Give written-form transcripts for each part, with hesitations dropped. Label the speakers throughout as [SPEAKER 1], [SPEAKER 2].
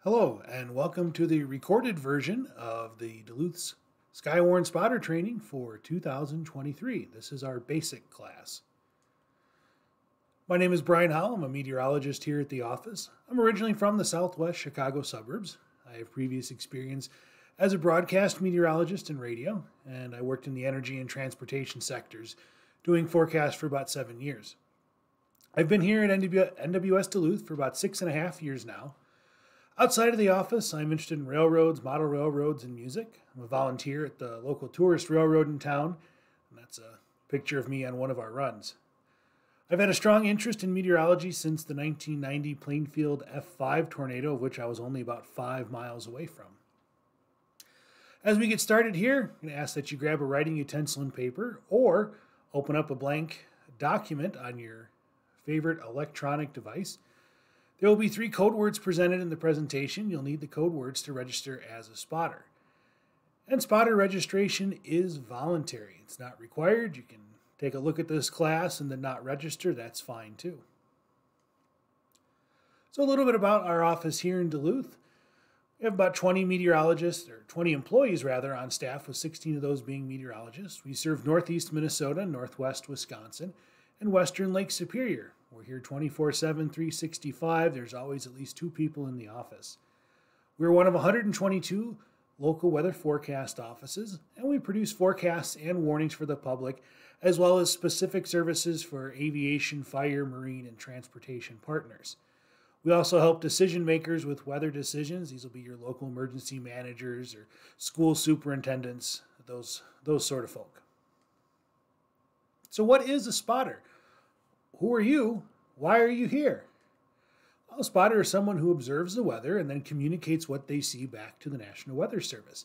[SPEAKER 1] Hello, and welcome to the recorded version of the Duluth's Skywarn spotter training for 2023. This is our basic class. My name is Brian Howell. I'm a meteorologist here at the office. I'm originally from the southwest Chicago suburbs. I have previous experience as a broadcast meteorologist in radio, and I worked in the energy and transportation sectors doing forecasts for about 7 years. I've been here at NWS Duluth for about 6.5 years now. Outside of the office, I'm interested in railroads, model railroads, and music. I'm a volunteer at the local tourist railroad in town, and that's a picture of me on one of our runs. I've had a strong interest in meteorology since the 1990 Plainfield F5 tornado, of which I was only about 5 miles away from. As we get started here, I'm going to ask that you grab a writing utensil and paper, or open up a blank document on your favorite electronic device. There will be 3 code words presented in the presentation. You'll need the code words to register as a spotter. And spotter registration is voluntary. It's not required. You can take a look at this class and then not register. That's fine too. So a little bit about our office here in Duluth. We have about 20 meteorologists, or 20 employees rather, on staff, with 16 of those being meteorologists. We serve northeast Minnesota, northwest Wisconsin, and western Lake Superior. We're here 24/7, 365. There's always at least 2 people in the office. We're one of 122 local weather forecast offices, and we produce forecasts and warnings for the public, as well as specific services for aviation, fire, marine, and transportation partners. We also help decision makers with weather decisions. These will be your local emergency managers or school superintendents, those sort of folk. So what is a spotter? Who are you? Why are you here? Well, a spotter is someone who observes the weather and then communicates what they see back to the National Weather Service.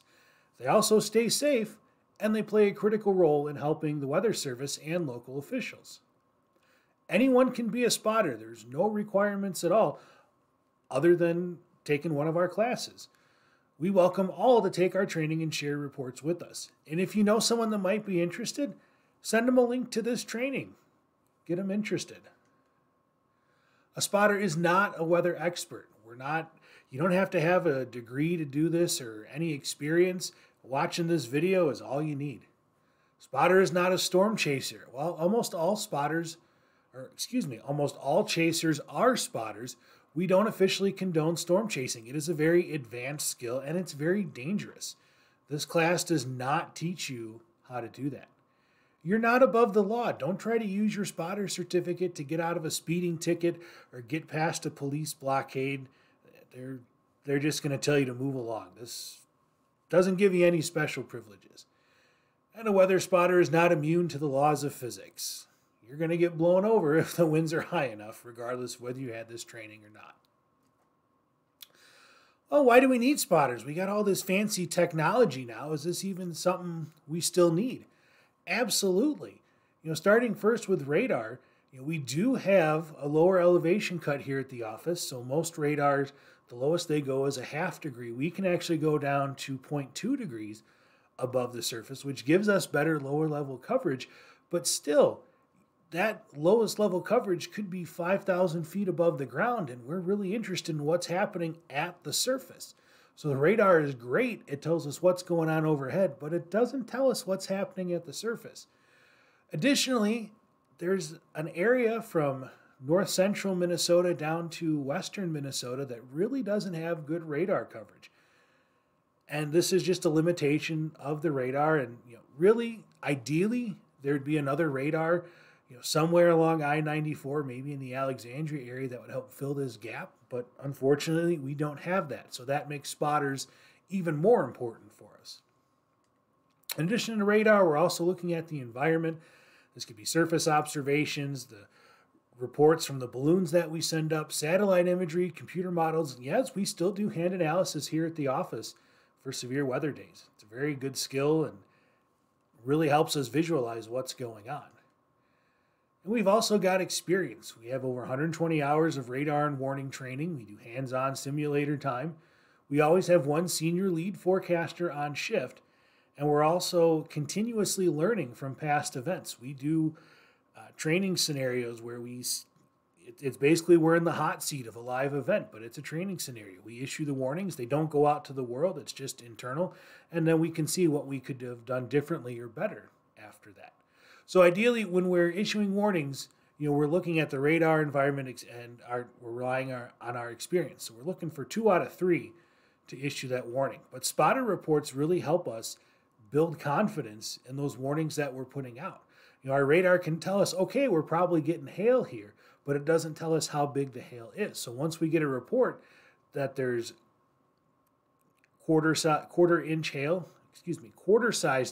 [SPEAKER 1] They also stay safe, and they play a critical role in helping the Weather Service and local officials. Anyone can be a spotter. There's no requirements at all other than taking one of our classes. We welcome all to take our training and share reports with us. And if you know someone that might be interested, send them a link to this training. Get them interested. A spotter is not a weather expert. You don't have to have a degree to do this or any experience. Watching this video is all you need. Spotter is not a storm chaser. Well, almost all chasers are spotters. We don't officially condone storm chasing. It is a very advanced skill, and it's very dangerous. This class does not teach you how to do that. You're not above the law. Don't try to use your spotter certificate to get out of a speeding ticket or get past a police blockade. They're just going to tell you to move along. This doesn't give you any special privileges. And a weather spotter is not immune to the laws of physics. You're going to get blown over if the winds are high enough, regardless of whether you had this training or not. Oh, why do we need spotters? We got all this fancy technology now. Is this even something we still need? Absolutely. Starting first with radar, we do have a lower elevation cut here at the office. So most radars, the lowest they go is a 0.5 degree. We can actually go down to 0.2 degrees above the surface, which gives us better lower level coverage. But still, that lowest level coverage could be 5,000 feet above the ground, and we're really interested in what's happening at the surface. So the radar is great. It tells us what's going on overhead, but it doesn't tell us what's happening at the surface. Additionally, there's an area from north central Minnesota down to western Minnesota that really doesn't have good radar coverage. And this is just a limitation of the radar. And really, ideally, there'd be another radar somewhere along I-94, maybe in the Alexandria area, that would help fill this gap. But unfortunately, we don't have that. So that makes spotters even more important for us. In addition to radar, we're also looking at the environment. This could be surface observations, the reports from the balloons that we send up, satellite imagery, computer models. And yes, we still do hand analysis here at the office for severe weather days. It's a very good skill and really helps us visualize what's going on. And we've also got experience. We have over 120 hours of radar and warning training. We do hands-on simulator time. We always have one senior lead forecaster on shift, and we're also continuously learning from past events. We do training scenarios where we it's basically we're in the hot seat of a live event, but it's a training scenario. We issue the warnings. They don't go out to the world. It's just internal. And then we can see what we could have done differently or better after that. So ideally, when we're issuing warnings, we're looking at the radar environment and we're relying on our experience. So we're looking for 2 out of 3 to issue that warning. But spotter reports really help us build confidence in those warnings that we're putting out. Our radar can tell us, okay, we're probably getting hail here, but it doesn't tell us how big the hail is. So once we get a report that there's quarter-sized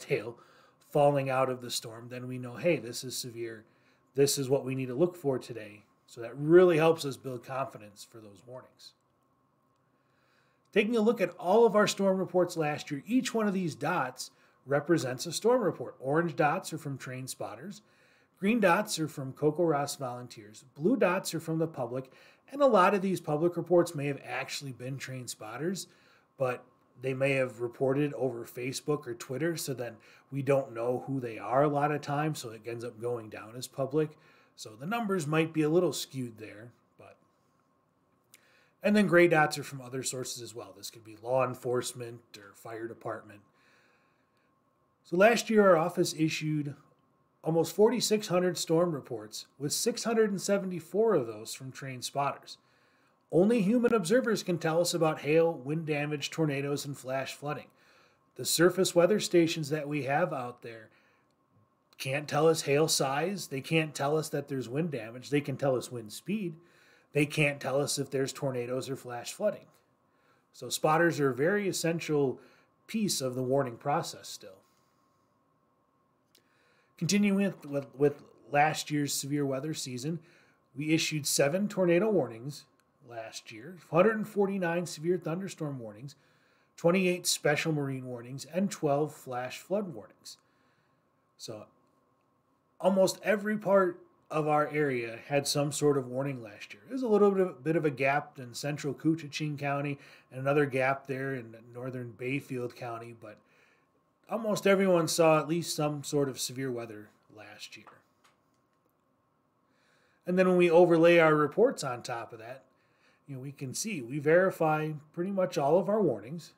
[SPEAKER 1] hail falling out of the storm, then we know, hey, this is severe. This is what we need to look for today. So that really helps us build confidence for those warnings. Taking a look at all of our storm reports last year, each one of these dots represents a storm report. Orange dots are from trained spotters. Green dots are from CoCoRaHS volunteers. Blue dots are from the public. And a lot of these public reports may have actually been trained spotters, but they may have reported over Facebook or Twitter, so then we don't know who they are a lot of times, so it ends up going down as public. So the numbers might be a little skewed there. And then gray dots are from other sources as well. This could be law enforcement or fire department. So last year, our office issued almost 4,600 storm reports, with 674 of those from trained spotters. Only human observers can tell us about hail, wind damage, tornadoes, and flash flooding. The surface weather stations that we have out there can't tell us hail size. They can't tell us that there's wind damage. They can tell us wind speed. They can't tell us if there's tornadoes or flash flooding. So spotters are a very essential piece of the warning process still. Continuing with last year's severe weather season, we issued 7 tornado warnings last year, 149 severe thunderstorm warnings, 28 special marine warnings, and 12 flash flood warnings. So almost every part of our area had some sort of warning last year. There's a little bit of a gap in central Koochiching County and another gap there in northern Bayfield County, but almost everyone saw at least some sort of severe weather last year. And then when we overlay our reports on top of that, we can see we verify pretty much all of our warnings.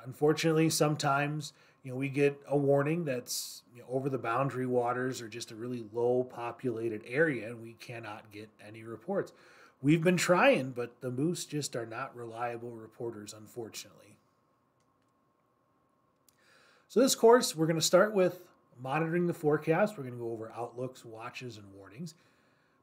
[SPEAKER 1] Unfortunately, sometimes we get a warning that's over the boundary waters or just a really low populated area, and we cannot get any reports. We've been trying, but the Moose just are not reliable reporters, unfortunately. So this course, we're going to start with monitoring the forecast. We're going to go over outlooks, watches, and warnings.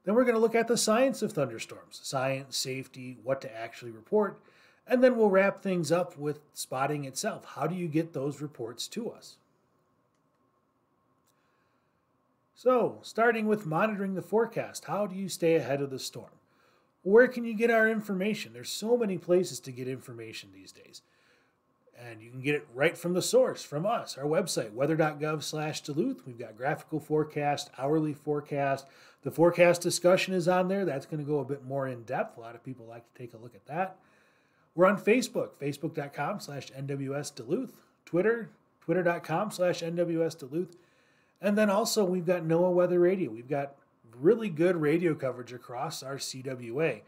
[SPEAKER 1] Then we're going to look at the science of thunderstorms, science, safety, what to actually report. And then we'll wrap things up with spotting itself. How do you get those reports to us? So, starting with monitoring the forecast, how do you stay ahead of the storm? Where can you get our information? There's so many places to get information these days. And you can get it right from the source, from us, our website, weather.gov/Duluth. We've got graphical forecast, hourly forecast. The forecast discussion is on there. That's going to go a bit more in depth. A lot of people like to take a look at that. We're on Facebook, facebook.com/NWS Duluth, Twitter, twitter.com/NWS Duluth. And then also we've got NOAA Weather Radio. We've got really good radio coverage across our CWA,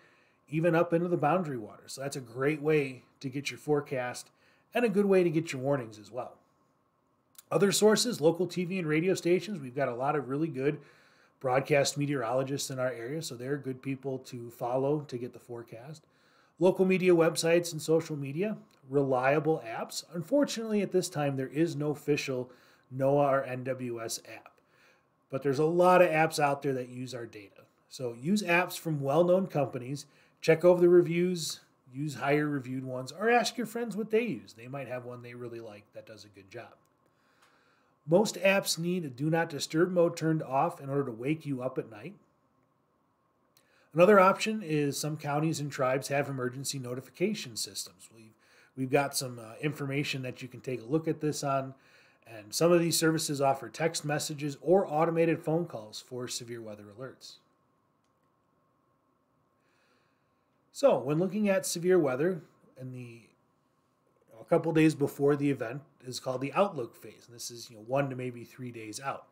[SPEAKER 1] even up into the boundary waters. So that's a great way to get your forecast and a good way to get your warnings as well. Other sources, local TV and radio stations. We've got a lot of really good broadcast meteorologists in our area, so they're good people to follow to get the forecast. Local media websites and social media, reliable apps. Unfortunately, at this time, there is no official NOAA or NWS app, but there's a lot of apps out there that use our data. So use apps from well-known companies, check over the reviews, use higher reviewed ones, or ask your friends what they use. They might have one they really like that does a good job. Most apps need a do not disturb mode turned off in order to wake you up at night. Another option is some counties and tribes have emergency notification systems. We've got some information that you can take a look at this on, and some of these services offer text messages or automated phone calls for severe weather alerts. So when looking at severe weather, a couple days before the event is called the outlook phase. And this is 1 to maybe 3 days out.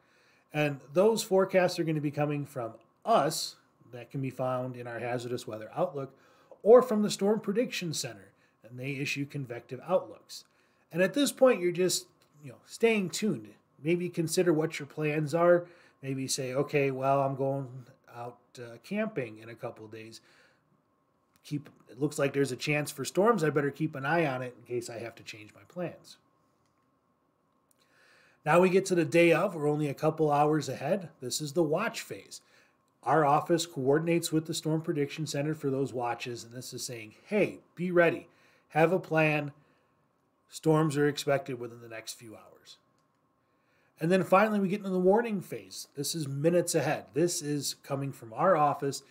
[SPEAKER 1] And those forecasts are going to be coming from us, that can be found in our Hazardous Weather Outlook or from the Storm Prediction Center, and they issue convective outlooks. And at this point, you're just staying tuned. Maybe consider what your plans are. Maybe say, okay, well, I'm going out camping in a couple of days. It looks like there's a chance for storms. I better keep an eye on it in case I have to change my plans. Now we get to the day of. We're only a couple hours ahead. This is the watch phase. Our office coordinates with the Storm Prediction Center for those watches, and this is saying, hey, be ready. Have a plan. Storms are expected within the next few hours. And then finally, we get into the warning phase. This is minutes ahead. This is coming from our office.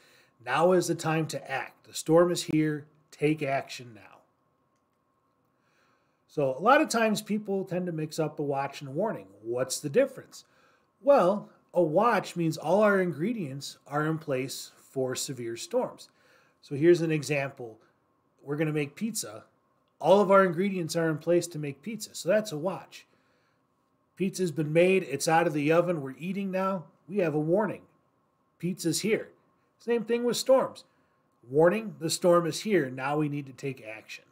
[SPEAKER 1] Now is the time to act. The storm is here. Take action now. So a lot of times people tend to mix up a watch and a warning. What's the difference? Well, a watch means all our ingredients are in place for severe storms. So here's an example. We're going to make pizza. All of our ingredients are in place to make pizza. So that's a watch. Pizza's been made. It's out of the oven. We're eating now. We have a warning. Pizza's here. Same thing with storms. Warning, the storm is here. Now we need to take action.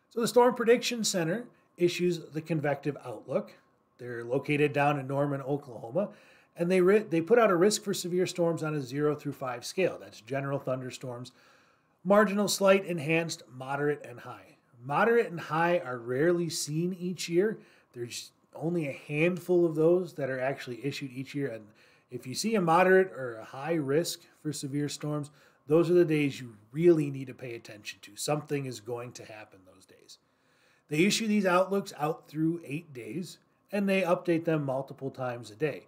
[SPEAKER 1] So the Storm Prediction Center issues the convective outlook. They're located down in Norman, Oklahoma, and they put out a risk for severe storms on a 0 through 5 scale. That's general thunderstorms, marginal, slight, enhanced, moderate, and high. Moderate and high are rarely seen each year. There's only a handful of those that are actually issued each year. And if you see a moderate or a high risk for severe storms, those are the days you really need to pay attention to. Something is going to happen those days. They issue these outlooks out through 8 days, and they update them multiple times a day.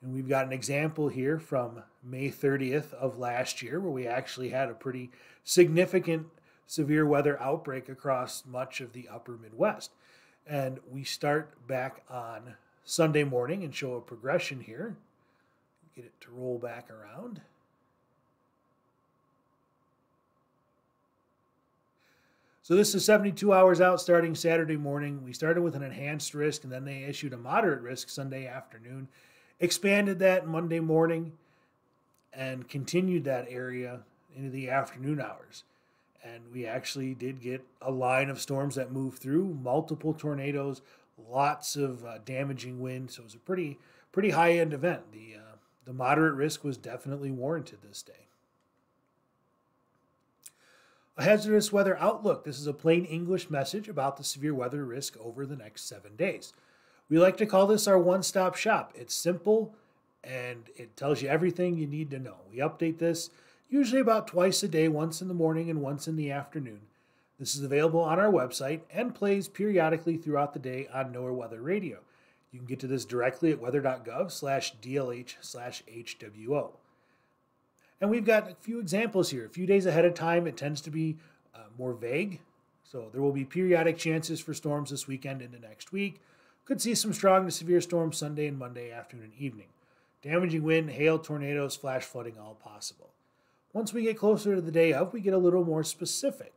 [SPEAKER 1] And we've got an example here from May 30th of last year where we actually had a pretty significant severe weather outbreak across much of the upper Midwest. And we start back on Sunday morning and show a progression here. Get it to roll back around. So this is 72 hours out starting Saturday morning. We started with an enhanced risk, and then they issued a moderate risk Sunday afternoon, expanded that Monday morning, and continued that area into the afternoon hours. And we actually did get a line of storms that moved through, multiple tornadoes, lots of damaging wind. So it was a pretty high-end event. The moderate risk was definitely warranted this day. A hazardous weather outlook. This is a plain English message about the severe weather risk over the next 7 days. We like to call this our one-stop shop. It's simple and it tells you everything you need to know. We update this usually about twice a day, once in the morning and once in the afternoon. This is available on our website and plays periodically throughout the day on NOAA Weather Radio. You can get to this directly at weather.gov/DLH/HWO. And we've got a few examples here. A few days ahead of time, it tends to be more vague. So there will be periodic chances for storms this weekend into next week. Could see some strong to severe storms Sunday and Monday afternoon and evening. Damaging wind, hail, tornadoes, flash flooding, all possible. Once we get closer to the day of, we get a little more specific.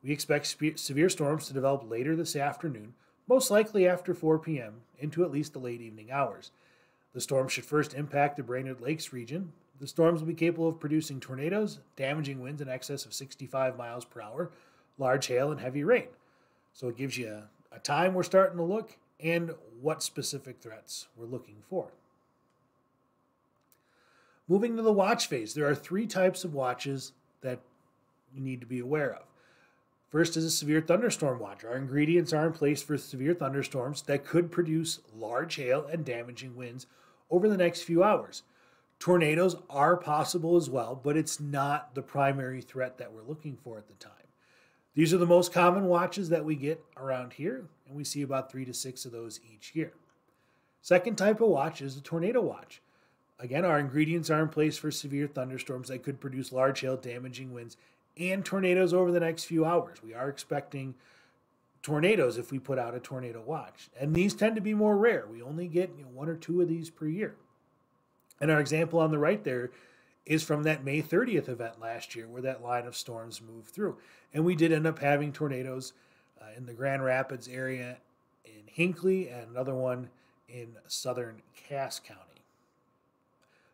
[SPEAKER 1] We expect severe storms to develop later this afternoon, most likely after 4 p.m. into at least the late evening hours. The storm should first impact the Brainerd Lakes region. The storms will be capable of producing tornadoes, damaging winds in excess of 65 miles per hour, large hail, and heavy rain. So it gives you a time we're starting to look and what specific threats we're looking for. Moving to the watch phase, there are 3 types of watches that you need to be aware of. First is a severe thunderstorm watch. Our ingredients are in place for severe thunderstorms that could produce large hail and damaging winds over the next few hours. Tornadoes are possible as well, but it's not the primary threat that we're looking for at the time. These are the most common watches that we get around here, and we see about 3 to 6 of those each year. Second type of watch is the tornado watch. Again, our ingredients are in place for severe thunderstorms that could produce large hail, damaging winds, and tornadoes over the next few hours. We are expecting tornadoes if we put out a tornado watch, and these tend to be more rare. We only get 1 or 2 of these per year. And our example on the right there is from that May 30th event last year where that line of storms moved through. And we did end up having tornadoes in the Grand Rapids area, in Hinckley, and another one in southern Cass County.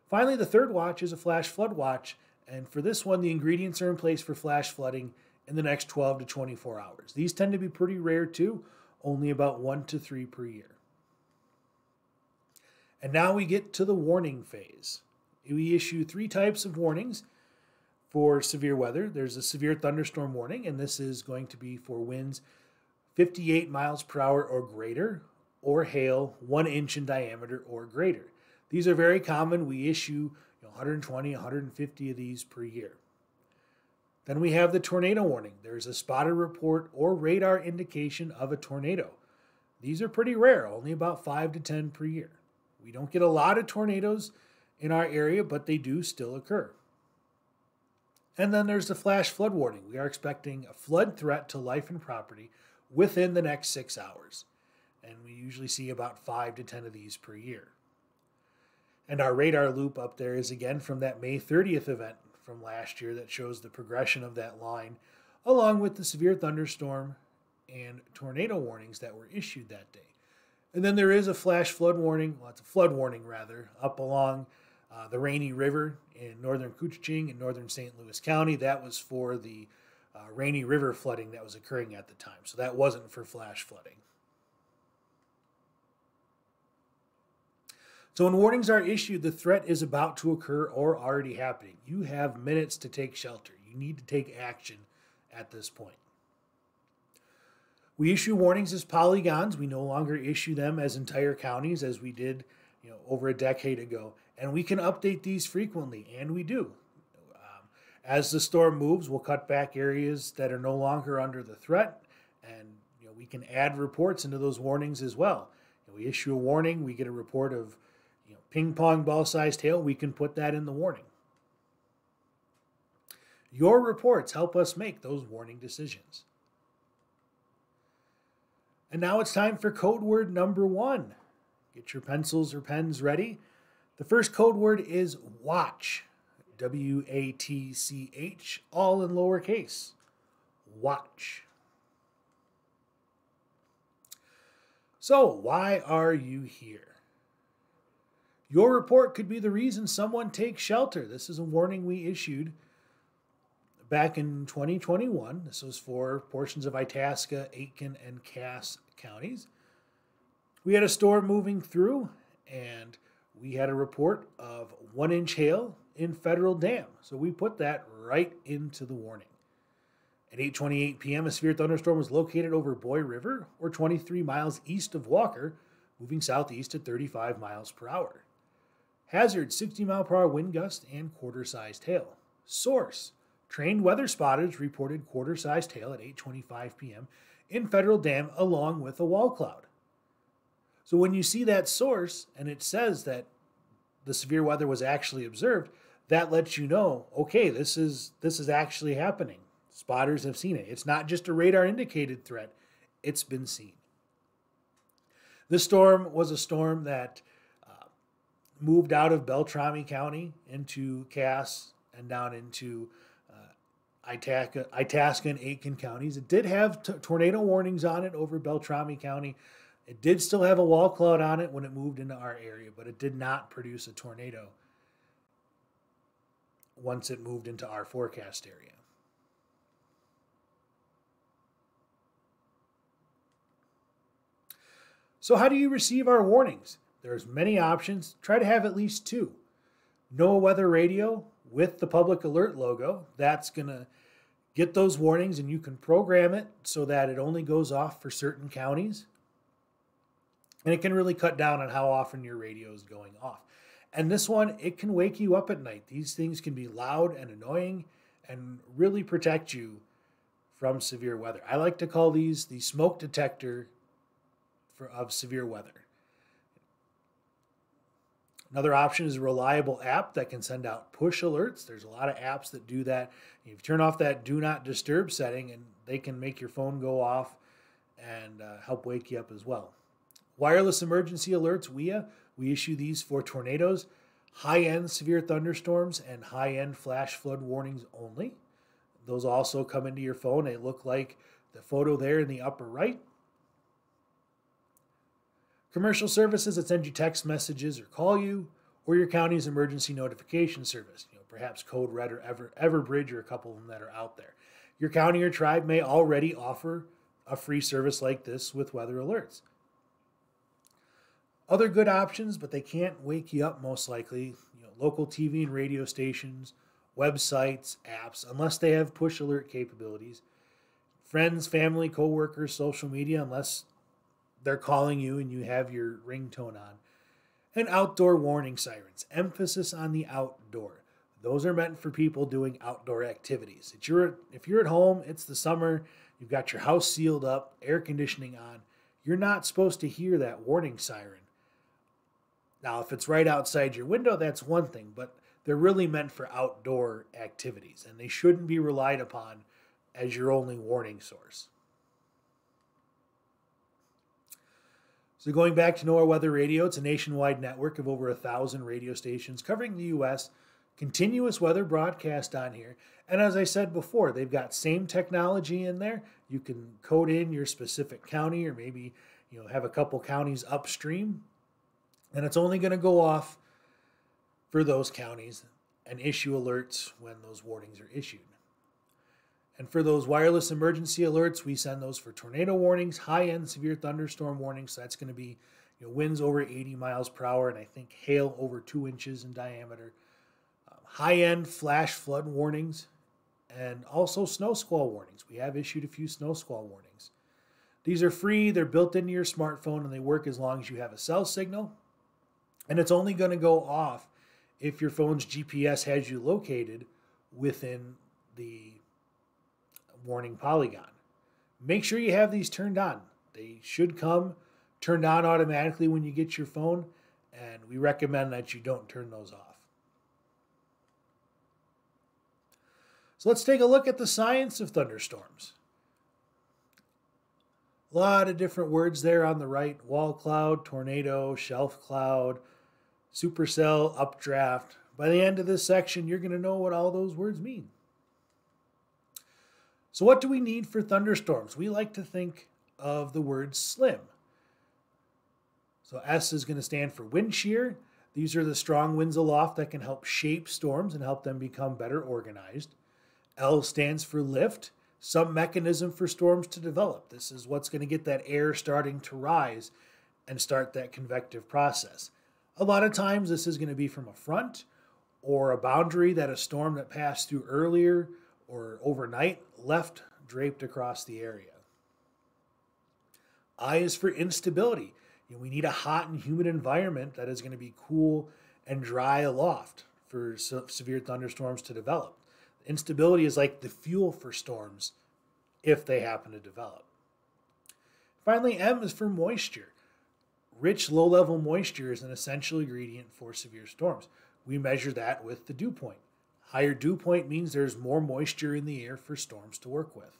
[SPEAKER 1] Finally, the third watch is a flash flood watch, and for this one, the ingredients are in place for flash flooding in the next 12 to 24 hours. These tend to be pretty rare too, only about 1 to 3 per year. And now we get to the warning phase. We issue 3 types of warnings for severe weather. There's a severe thunderstorm warning, and this is going to be for winds 58 miles per hour or greater, or hail 1 inch in diameter or greater. These are very common. We issue 120, 150 of these per year. Then we have the tornado warning. There's a spotted report or radar indication of a tornado. These are pretty rare, only about 5 to 10 per year. We don't get a lot of tornadoes in our area, but they do still occur. And then there's the flash flood warning. We are expecting a flood threat to life and property within the next 6 hours. And we usually see about 5 to 10 of these per year. And our radar loop up there is again from that May 30th event from last year that shows the progression of that line, along with the severe thunderstorm and tornado warnings that were issued that day. And then there is a flash flood warning, well, it's a flood warning rather, up along the Rainy River in northern Koochiching and northern St. Louis County. That was for the Rainy River flooding that was occurring at the time. So that wasn't for flash flooding. So when warnings are issued, the threat is about to occur or already happening. You have minutes to take shelter. You need to take action at this point. We issue warnings as polygons. We no longer issue them as entire counties as we did over a decade ago. And we can update these frequently, and we do. As the storm moves, we'll cut back areas that are no longer under the threat, and we can add reports into those warnings as well. We issue a warning, we get a report of ping pong ball-sized hail, we can put that in the warning. Your reports help us make those warning decisions. And now it's time for code word number 1. Get your pencils or pens ready. The first code word is watch. W-A-T-C-H, all in lowercase. Watch. So, why are you here? Your report could be the reason someone takes shelter. This is a warning we issued back in 2021. This was for portions of Itasca, Aitkin, and Cass counties. We had a storm moving through, and we had a report of 1 inch hail in Federal Dam. So we put that right into the warning. At 8:28 p.m., a severe thunderstorm was located over Boy River, or 23 miles east of Walker, moving southeast at 35 miles per hour. Hazard, 60 mile per hour wind gust and quarter-sized hail. Source, trained weather spotters reported quarter-sized hail at 8:25 p.m. in Federal Dam along with a wall cloud. So when you see that source and it says that the severe weather was actually observed, that lets you know, okay, this is actually happening. Spotters have seen it. It's not just a radar indicated threat, it's been seen. This storm was a storm that moved out of Beltrami County into Cass and down into Itasca and Aitkin counties. It did have tornado warnings on it over Beltrami County. It did still have a wall cloud on it when it moved into our area, but it did not produce a tornado once it moved into our forecast area. So how do you receive our warnings? There's many options. Try to have at least 2. NOAA Weather Radio with the public alert logo. That's going to get those warnings, and you can program it so that it only goes off for certain counties. And it can really cut down on how often your radio is going off. And this one, it can wake you up at night. These things can be loud and annoying and really protect you from severe weather. I like to call these the smoke detector of severe weather. Another option is a reliable app that can send out push alerts. There's a lot of apps that do that. You turn off that do not disturb setting, and they can make your phone go off and help wake you up as well. Wireless emergency alerts, WIA, we issue these for tornadoes, high-end severe thunderstorms, and high-end flash flood warnings only. Those also come into your phone. They look like the photo there in the upper right. Commercial services that send you text messages or call you, or your county's emergency notification service, perhaps Code Red or Everbridge, or a couple of them that are out there. Your county or tribe may already offer a free service like this with weather alerts. Other good options, but they can't wake you up most likely, local TV and radio stations, websites, apps, unless they have push alert capabilities. Friends, family, coworkers, social media, unless they're calling you and you have your ringtone on. And outdoor warning sirens. Emphasis on the outdoor. Those are meant for people doing outdoor activities. If you're at home, it's the summer, you've got your house sealed up, air conditioning on, you're not supposed to hear that warning siren. Now, if it's right outside your window, that's one thing, but they're really meant for outdoor activities, and they shouldn't be relied upon as your only warning source. So going back to NOAA Weather Radio, it's a nationwide network of over 1,000 radio stations covering the U.S., continuous weather broadcast on here. And as I said before, they've got same technology in there. You can code in your specific county, or maybe have a couple counties upstream, and it's only going to go off for those counties and issue alerts when those warnings are issued. And for those wireless emergency alerts, we send those for tornado warnings, high-end severe thunderstorm warnings. So that's going to be winds over 80 miles per hour, and I think hail over 2 inches in diameter. High-end flash flood warnings, and also snow squall warnings. We have issued a few snow squall warnings. These are free, they're built into your smartphone, and they work as long as you have a cell signal. And it's only going to go off if your phone's GPS has you located within the warning polygon. Make sure you have these turned on. They should come turned on automatically when you get your phone, and we recommend that you don't turn those off. So let's take a look at the science of thunderstorms. A lot of different words there on the right: wall cloud, tornado, shelf cloud, supercell, updraft. By the end of this section, you're going to know what all those words mean. So what do we need for thunderstorms? We like to think of the word slim. So S is going to stand for wind shear. These are the strong winds aloft that can help shape storms and help them become better organized. L stands for lift, some mechanism for storms to develop. This is what's going to get that air starting to rise and start that convective process. A lot of times this is going to be from a front or a boundary that a storm that passed through earlier or overnight left draped across the area. I is for instability. We need a hot and humid environment that is going to be cool and dry aloft for severe thunderstorms to develop. Instability is like the fuel for storms if they happen to develop. Finally, M is for moisture. Rich low-level moisture is an essential ingredient for severe storms. We measure that with the dew point. Higher dew point means there's more moisture in the air for storms to work with.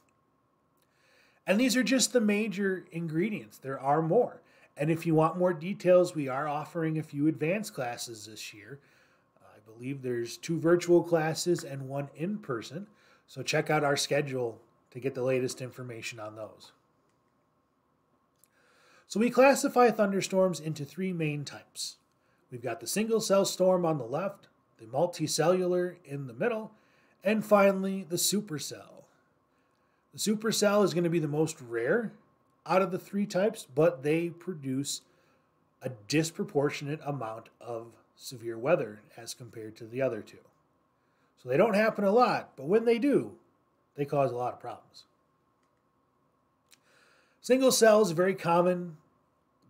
[SPEAKER 1] And these are just the major ingredients. There are more. And if you want more details, we are offering a few advanced classes this year. I believe there's 2 virtual classes and 1 in person. So check out our schedule to get the latest information on those. So we classify thunderstorms into 3 main types. We've got the single cell storm on the left, the multicellular in the middle, and finally the supercell. The supercell is going to be the most rare out of the 3 types, but they produce a disproportionate amount of severe weather as compared to the other 2. So they don't happen a lot, but when they do, they cause a lot of problems. Single cell is a very common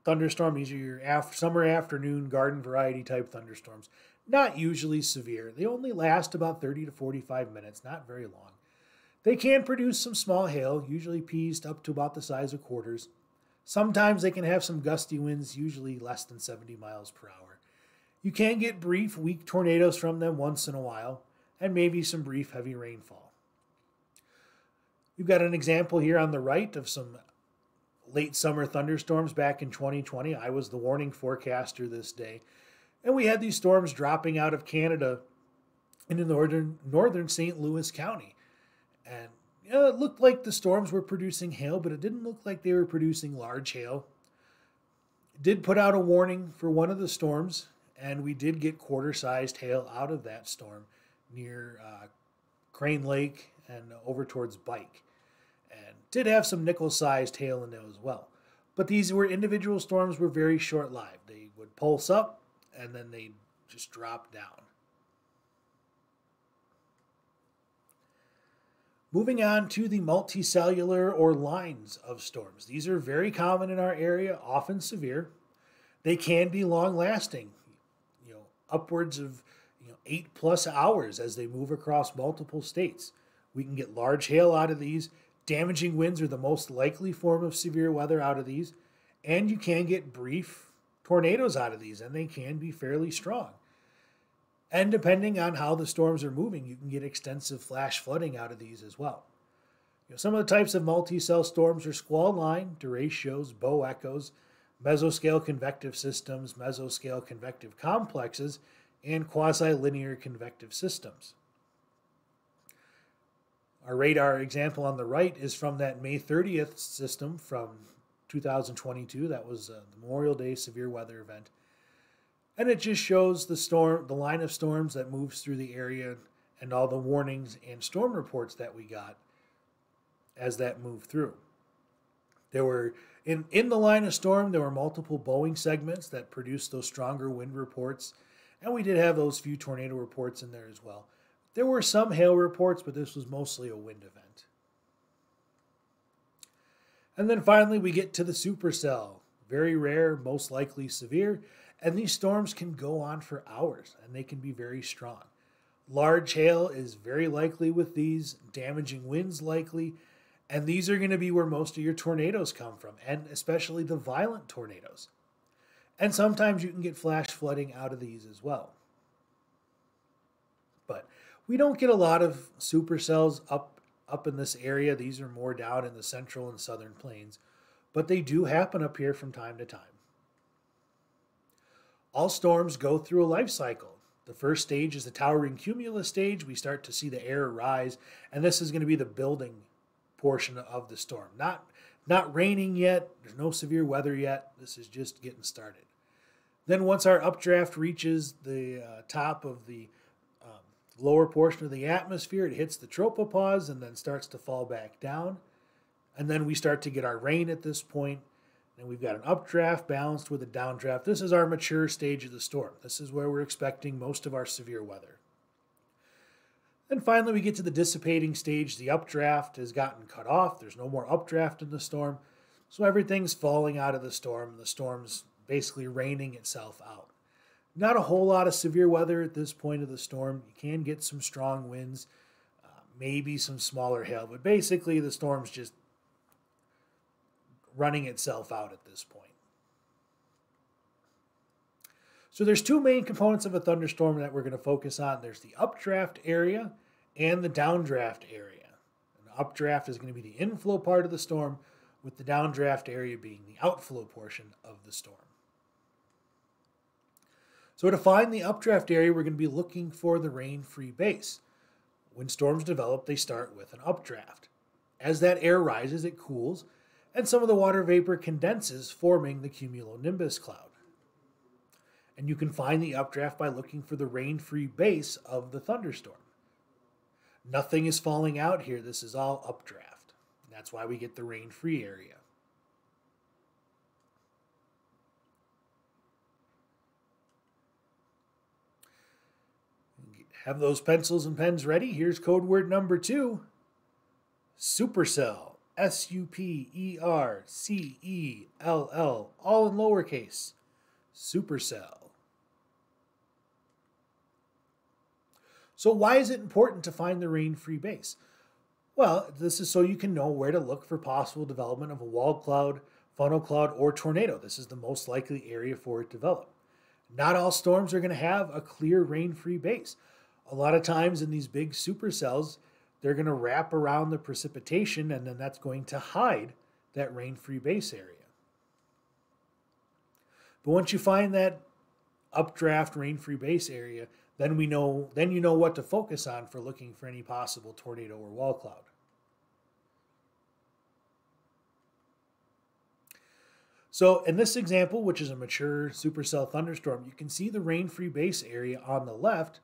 [SPEAKER 1] thunderstorm. These are your summer afternoon garden variety type thunderstorms. Not usually severe. They only last about 30 to 45 minutes, not very long. They can produce some small hail, usually pieced up to about the size of quarters. Sometimes they can have some gusty winds, usually less than 70 miles per hour. You can get brief, weak tornadoes from them once in a while, and maybe some brief heavy rainfall. We've got an example here on the right of some late summer thunderstorms back in 2020. I was the warning forecaster this day, and we had these storms dropping out of Canada into northern St. Louis County. And it looked like the storms were producing hail, but it didn't look like they were producing large hail. It did put out a warning for one of the storms, and we did get quarter-sized hail out of that storm near Crane Lake and over towards Bike. And did have some nickel-sized hail in there as well. But these were individual storms were very short-lived. They would pulse up, and then they'd just drop down. Moving on to the multicellular or lines of storms. These are very common in our area, often severe. They can be long-lasting, upwards of 8+ hours as they move across multiple states. We can get large hail out of these. Damaging winds are the most likely form of severe weather out of these. And you can get brief tornadoes out of these, and they can be fairly strong. And depending on how the storms are moving, you can get extensive flash flooding out of these as well. Some of the types of multi-cell storms are squall line, derechos, bow echoes, mesoscale convective systems, mesoscale convective complexes, and quasi-linear convective systems. Our radar example on the right is from that May 30th system from 2022. That was the Memorial Day severe weather event. And it just shows the line of storms that moves through the area and all the warnings and storm reports that we got as that moved through. There were, in the line of storm, there were multiple bowing segments that produced those stronger wind reports. And we did have those few tornado reports in there as well. There were some hail reports, but this was mostly a wind event. And then finally, we get to the supercell. Very rare, most likely severe. And these storms can go on for hours, and they can be very strong. Large hail is very likely with these, damaging winds likely, and these are going to be where most of your tornadoes come from, and especially the violent tornadoes. And sometimes you can get flash flooding out of these as well. But we don't get a lot of supercells up in this area. These are more down in the central and southern plains, but they do happen up here from time to time. All storms go through a life cycle. The first stage is the towering cumulus stage. We start to see the air rise, and this is going to be the building portion of the storm. Not raining yet. There's no severe weather yet. This is just getting started. Then once our updraft reaches the top of the lower portion of the atmosphere, it hits the tropopause and then starts to fall back down. And then we start to get our rain at this point. And we've got an updraft balanced with a downdraft. This is our mature stage of the storm. This is where we're expecting most of our severe weather. And finally, we get to the dissipating stage. The updraft has gotten cut off. There's no more updraft in the storm. So everything's falling out of the storm, and the storm's basically raining itself out. Not a whole lot of severe weather at this point of the storm. You can get some strong winds, maybe some smaller hail, but basically the storm's just running itself out at this point. So there's two main components of a thunderstorm that we're going to focus on. There's the updraft area and the downdraft area. And the updraft is going to be the inflow part of the storm, with the downdraft area being the outflow portion of the storm. So to find the updraft area, we're going to be looking for the rain-free base. When storms develop, they start with an updraft. As that air rises, it cools, and some of the water vapor condenses, forming the cumulonimbus cloud. And you can find the updraft by looking for the rain-free base of the thunderstorm. Nothing is falling out here. This is all updraft. That's why we get the rain-free area. Have those pencils and pens ready. Here's code word number 2, supercell. S-U-P-E-R-C-E-L-L, all in lowercase. Supercell. So why is it important to find the rain-free base? Well, this is so you can know where to look for possible development of a wall cloud, funnel cloud, or tornado. This is the most likely area for it to develop. Not all storms are going to have a clear rain-free base. A lot of times in these big supercells, they're going to wrap around the precipitation, and then that's going to hide that rain-free base area. But once you find that updraft rain-free base area, then you know what to focus on for looking for any possible tornado or wall cloud. So in this example, which is a mature supercell thunderstorm, you can see the rain-free base area on the left,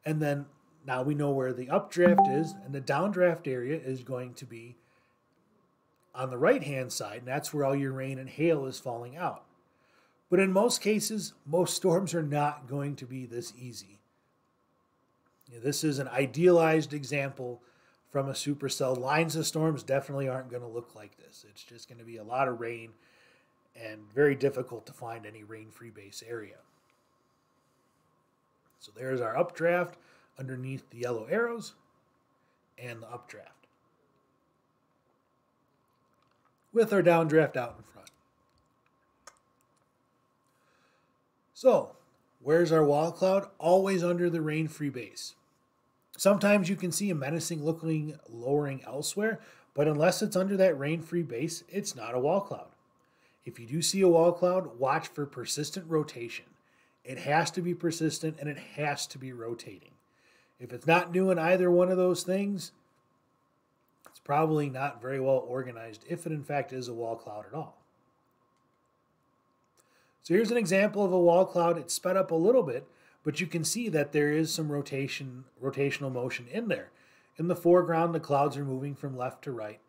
[SPEAKER 1] and then now we know where the updraft is, and the downdraft area is going to be on the right-hand side, and that's where all your rain and hail is falling out. But in most cases, most storms are not going to be this easy. This is an idealized example from a supercell. Lines of storms definitely aren't going to look like this. It's just going to be a lot of rain and very difficult to find any rain-free base area. So there's our updraft underneath the yellow arrows and the updraft, with our downdraft out in front. So, where's our wall cloud? Always under the rain-free base. Sometimes you can see a menacing looking lowering elsewhere, but unless it's under that rain-free base, it's not a wall cloud. If you do see a wall cloud, watch for persistent rotation. It has to be persistent and it has to be rotating. If it's not doing either one of those things, it's probably not very well organized, if it in fact is a wall cloud at all. So here's an example of a wall cloud. It's sped up a little bit, but you can see that there is some rotational motion in there. In the foreground, the clouds are moving from left to right,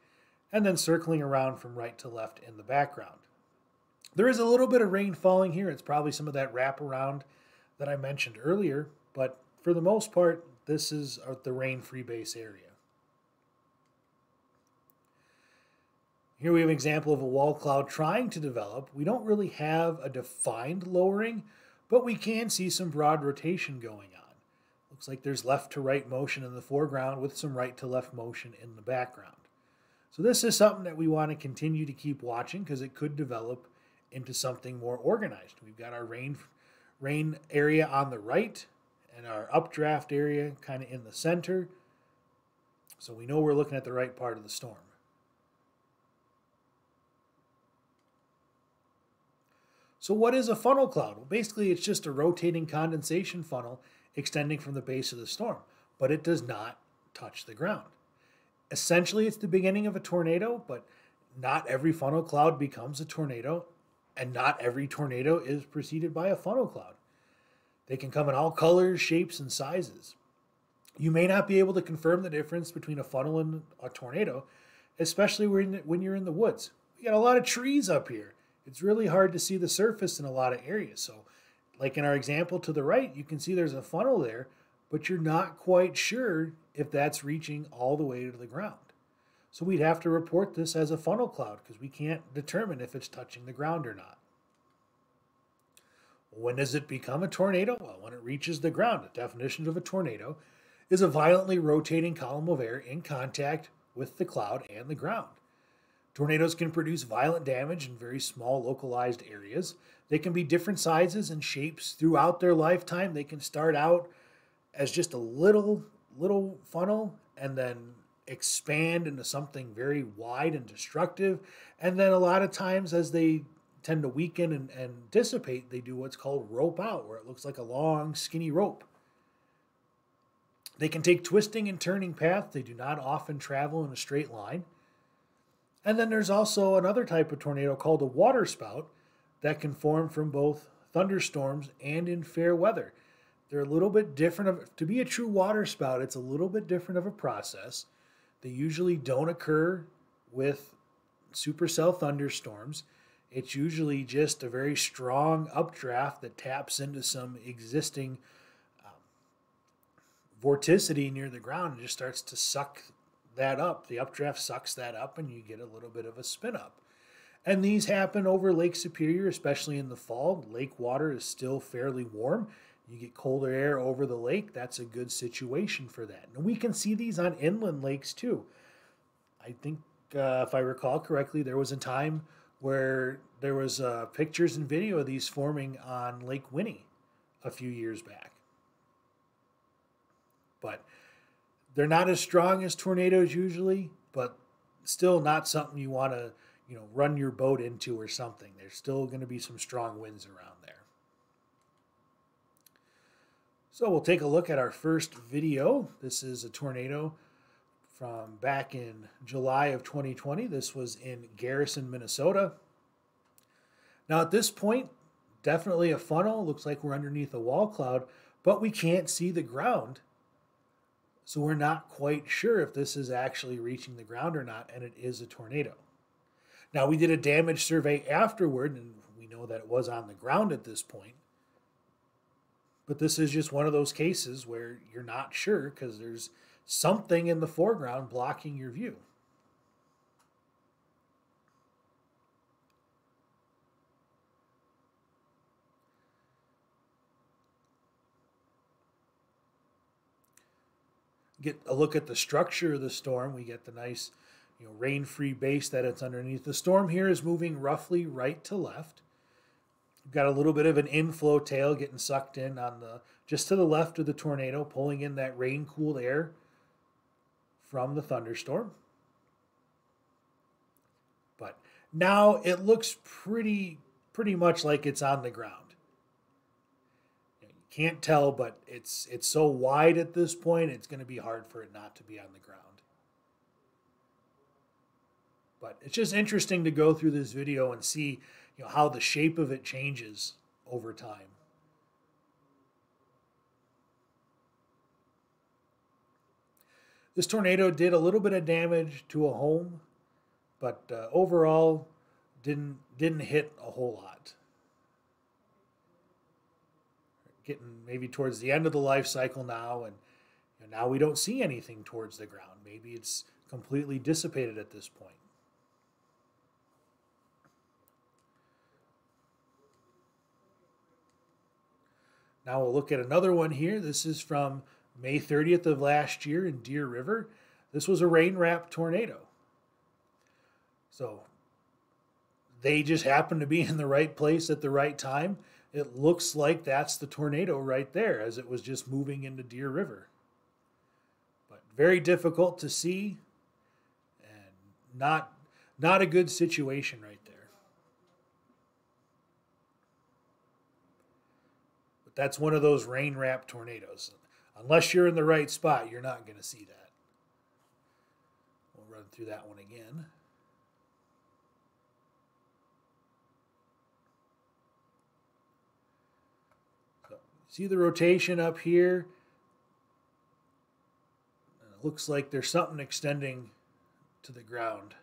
[SPEAKER 1] and then circling around from right to left in the background. There is a little bit of rain falling here. It's probably some of that wraparound that I mentioned earlier, but for the most part, this is the rain-free base area. Here we have an example of a wall cloud trying to develop. We don't really have a defined lowering, but we can see some broad rotation going on. Looks like there's left to right motion in the foreground with some right to left motion in the background. So this is something that we want to continue to keep watching because it could develop into something more organized. We've got our rain area on the right and our updraft area kind of in the center. So we know we're looking at the right part of the storm. So what is a funnel cloud? Well, basically it's just a rotating condensation funnel extending from the base of the storm, but it does not touch the ground. Essentially, it's the beginning of a tornado, but not every funnel cloud becomes a tornado, and not every tornado is preceded by a funnel cloud. They can come in all colors, shapes, and sizes. You may not be able to confirm the difference between a funnel and a tornado, especially when you're in the woods. We got a lot of trees up here. It's really hard to see the surface in a lot of areas. So, like in our example to the right, you can see there's a funnel there, but you're not quite sure if that's reaching all the way to the ground. So we'd have to report this as a funnel cloud because we can't determine if it's touching the ground or not. When does it become a tornado? Well, when it reaches the ground. The definition of a tornado is a violently rotating column of air in contact with the cloud and the ground. Tornadoes can produce violent damage in very small localized areas. They can be different sizes and shapes throughout their lifetime. They can start out as just a little funnel and then expand into something very wide and destructive. And then a lot of times as they tend to weaken and dissipate, they do what's called rope out, where it looks like a long, skinny rope. They can take twisting and turning paths. They do not often travel in a straight line. And then there's also another type of tornado called a waterspout that can form from both thunderstorms and in fair weather. They're a little bit different. To be a true waterspout, it's a little bit different of a process. They usually don't occur with supercell thunderstorms. It's usually just a very strong updraft that taps into some existing vorticity near the ground and just starts to suck that up. The updraft sucks that up and you get a little bit of a spin up. And these happen over Lake Superior, especially in the fall. Lake water is still fairly warm. You get colder air over the lake. That's a good situation for that. And we can see these on inland lakes too. I think if I recall correctly, there was a time where there was pictures and video of these forming on Lake Winnie a few years back. But they're not as strong as tornadoes usually, but still not something you want to, run your boat into or something. There's still going to be some strong winds around there. So we'll take a look at our first video. This is a tornado from back in July of 2020. This was in Garrison, Minnesota. Now at this point, definitely a funnel. Looks like we're underneath a wall cloud, but we can't see the ground. So we're not quite sure if this is actually reaching the ground or not, and it is a tornado. Now we did a damage survey afterward, and we know that it was on the ground at this point. But this is just one of those cases where you're not sure because there's something in the foreground blocking your view. Get a look at the structure of the storm. We get the nice, rain-free base that it's underneath. The storm here is moving roughly right to left. We've got a little bit of an inflow tail getting sucked in on just to the left of the tornado, pulling in that rain-cooled air from the thunderstorm. But now it looks pretty much like it's on the ground. Can't tell, but it's so wide at this point, it's going to be hard for it not to be on the ground. But it's just interesting to go through this video and see how the shape of it changes over time. This tornado did a little bit of damage to a home, but overall didn't hit a whole lot. Getting maybe towards the end of the life cycle now, and now we don't see anything towards the ground. Maybe it's completely dissipated at this point. Now we'll look at another one here. This is from May 30th of last year in Deer River. This was a rain-wrapped tornado. So they just happened to be in the right place at the right time. It looks like that's the tornado right there as it was just moving into Deer River. But very difficult to see and not a good situation right there. But that's one of those rain-wrapped tornadoes. Unless you're in the right spot, you're not going to see that. We'll run through that one again. See the rotation up here? It looks like there's something extending to the ground.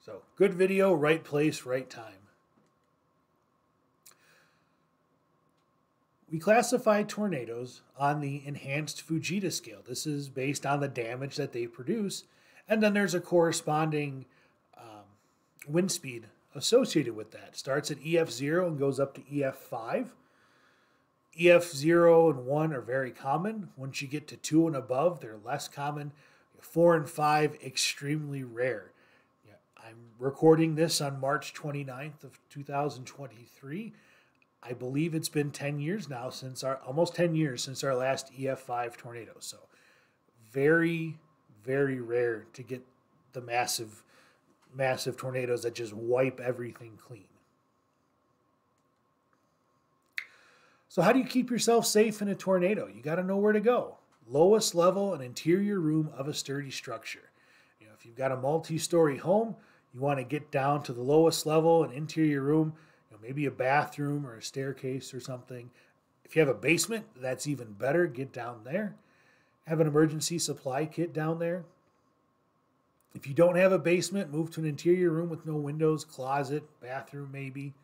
[SPEAKER 1] So, good video, right place, right time. We classify tornadoes on the enhanced Fujita scale. This is based on the damage that they produce. And then there's a corresponding wind speed associated with that. It starts at EF0 and goes up to EF5. EF0 and 1 are very common. Once you get to 2 and above, they're less common. 4 and 5, extremely rare. I'm recording this on March 29th of 2023. I believe it's been 10 years now almost 10 years since our last EF5 tornado. So very rare to get the massive tornadoes that just wipe everything clean. So how do you keep yourself safe in a tornado? You got to know where to go. Lowest level and interior room of a sturdy structure. If you've got a multi-story home, you want to get down to the lowest level and interior room, maybe a bathroom or a staircase or something. If you have a basement, that's even better. Get down there. Have an emergency supply kit down there. If you don't have a basement, move to an interior room with no windows, closet, bathroom maybe.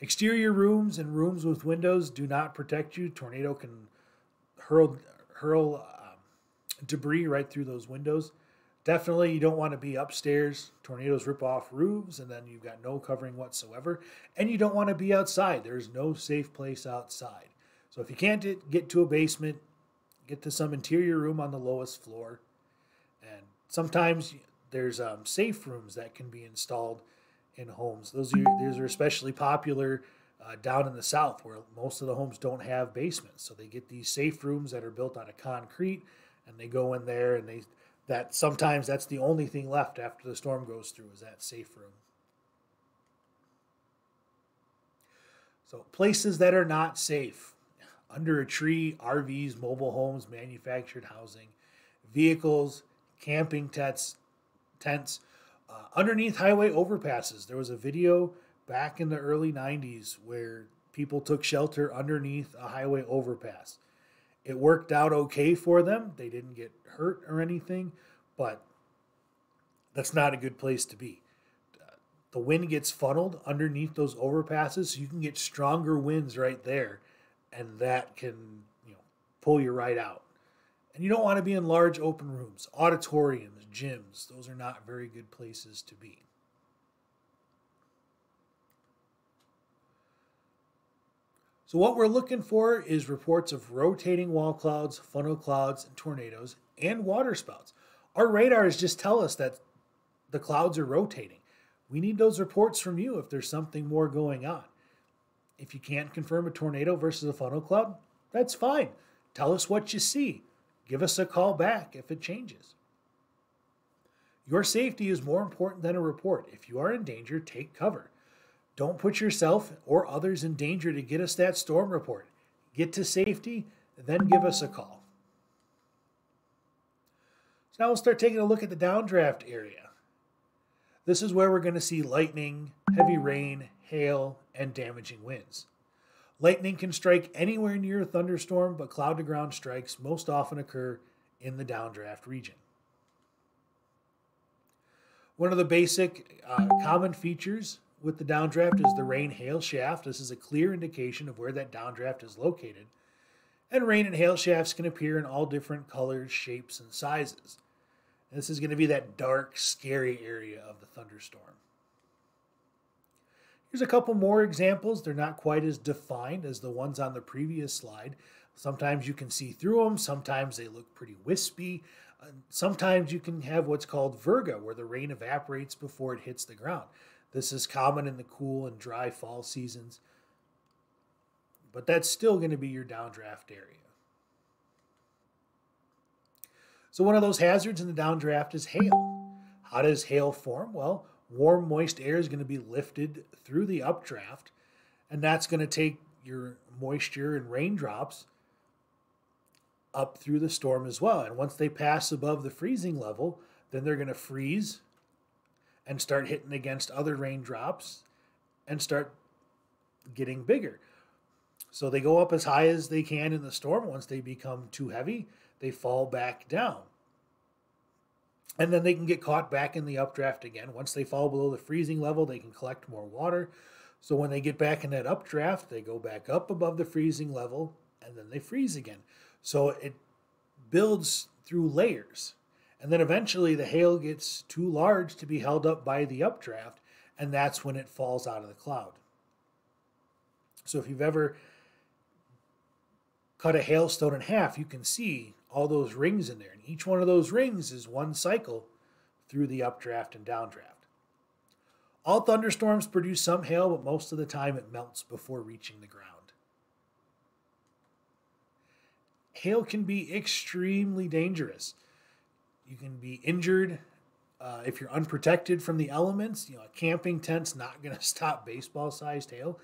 [SPEAKER 1] Exterior rooms and rooms with windows do not protect you. Tornado can hurl debris right through those windows. Definitely you don't want to be upstairs. Tornadoes rip off roofs and then you've got no covering whatsoever. And you don't want to be outside. There's no safe place outside. So if you can't get to a basement, get to some interior room on the lowest floor. And sometimes there's safe rooms that can be installed in homes. Those are especially popular down in the south where most of the homes don't have basements. So they get these safe rooms that are built out of concrete and they go in there and sometimes that's the only thing left after the storm goes through is that safe room. So places that are not safe. under a tree, RVs, mobile homes, manufactured housing, vehicles, camping tents, underneath highway overpasses. There was a video back in the early 90s where people took shelter underneath a highway overpass. It worked out okay for them. They didn't get hurt or anything, but that's not a good place to be. The wind gets funneled underneath those overpasses, so you can get stronger winds right there, and that can, pull you right out. And you don't want to be in large open rooms, auditoriums, gyms. Those are not very good places to be. So what we're looking for is reports of rotating wall clouds, funnel clouds, and tornadoes, and waterspouts. Our radars just tell us that the clouds are rotating. We need those reports from you if there's something more going on. If you can't confirm a tornado versus a funnel cloud, that's fine. Tell us what you see. Give us a call back if it changes. Your safety is more important than a report. If you are in danger, take cover. Don't put yourself or others in danger to get us that storm report. Get to safety, then give us a call. So now we'll start taking a look at the downdraft area. This is where we're going to see lightning, heavy rain, hail, and damaging winds. Lightning can strike anywhere near a thunderstorm, but cloud-to-ground strikes most often occur in the downdraft region. One of the basic common features with the downdraft is the rain-hail shaft. This is a clear indication of where that downdraft is located. And rain and hail shafts can appear in all different colors, shapes, and sizes. This is going to be that dark, scary area of the thunderstorm. Here's a couple more examples. They're not quite as defined as the ones on the previous slide. Sometimes you can see through them. Sometimes they look pretty wispy. Sometimes you can have what's called virga, where the rain evaporates before it hits the ground. This is common in the cool and dry fall seasons, but that's still going to be your downdraft area. So one of those hazards in the downdraft is hail. How does hail form? Well, warm, moist air is going to be lifted through the updraft, and that's going to take your moisture and raindrops up through the storm as well. And once they pass above the freezing level, then they're going to freeze and start hitting against other raindrops and start getting bigger. So they go up as high as they can in the storm. Once they become too heavy, they fall back down. And then they can get caught back in the updraft again. Once they fall below the freezing level, they can collect more water. So when they get back in that updraft, they go back up above the freezing level, and then they freeze again. So it builds through layers. And then eventually the hail gets too large to be held up by the updraft, and that's when it falls out of the cloud. So if you've ever cut a hailstone in half, you can see all those rings in there. And each one of those rings is one cycle through the updraft and downdraft. All thunderstorms produce some hail, but most of the time it melts before reaching the ground. Hail can be extremely dangerous. You can be injured if you're unprotected from the elements. A camping tent's not going to stop baseball-sized hail.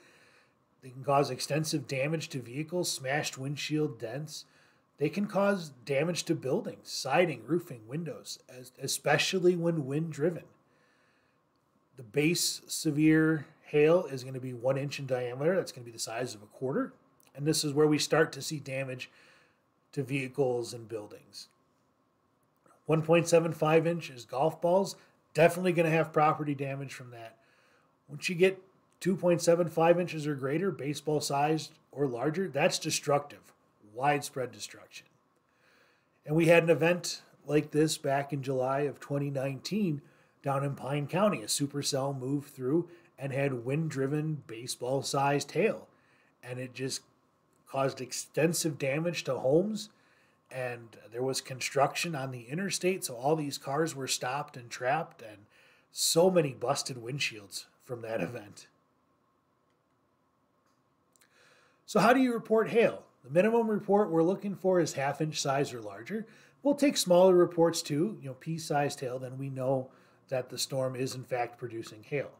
[SPEAKER 1] They can cause extensive damage to vehicles, smashed windshield dents. They can cause damage to buildings, siding, roofing, windows, especially when wind-driven. The base severe hail is going to be 1 inch in diameter. That's going to be the size of a quarter. And this is where we start to see damage to vehicles and buildings. 1.75 inches golf balls, definitely going to have property damage from that. Once you get 2.75 inches or greater, baseball sized or larger, that's destructive, widespread destruction. And we had an event like this back in July of 2019 down in Pine County. A supercell moved through and had wind-driven baseball-sized hail. And it just caused extensive damage to homes. And there was construction on the interstate, so all these cars were stopped and trapped, and so many busted windshields from that event. So how do you report hail? The minimum report we're looking for is 1/2 inch size or larger. We'll take smaller reports too, pea-sized hail, then we know that the storm is in fact producing hail.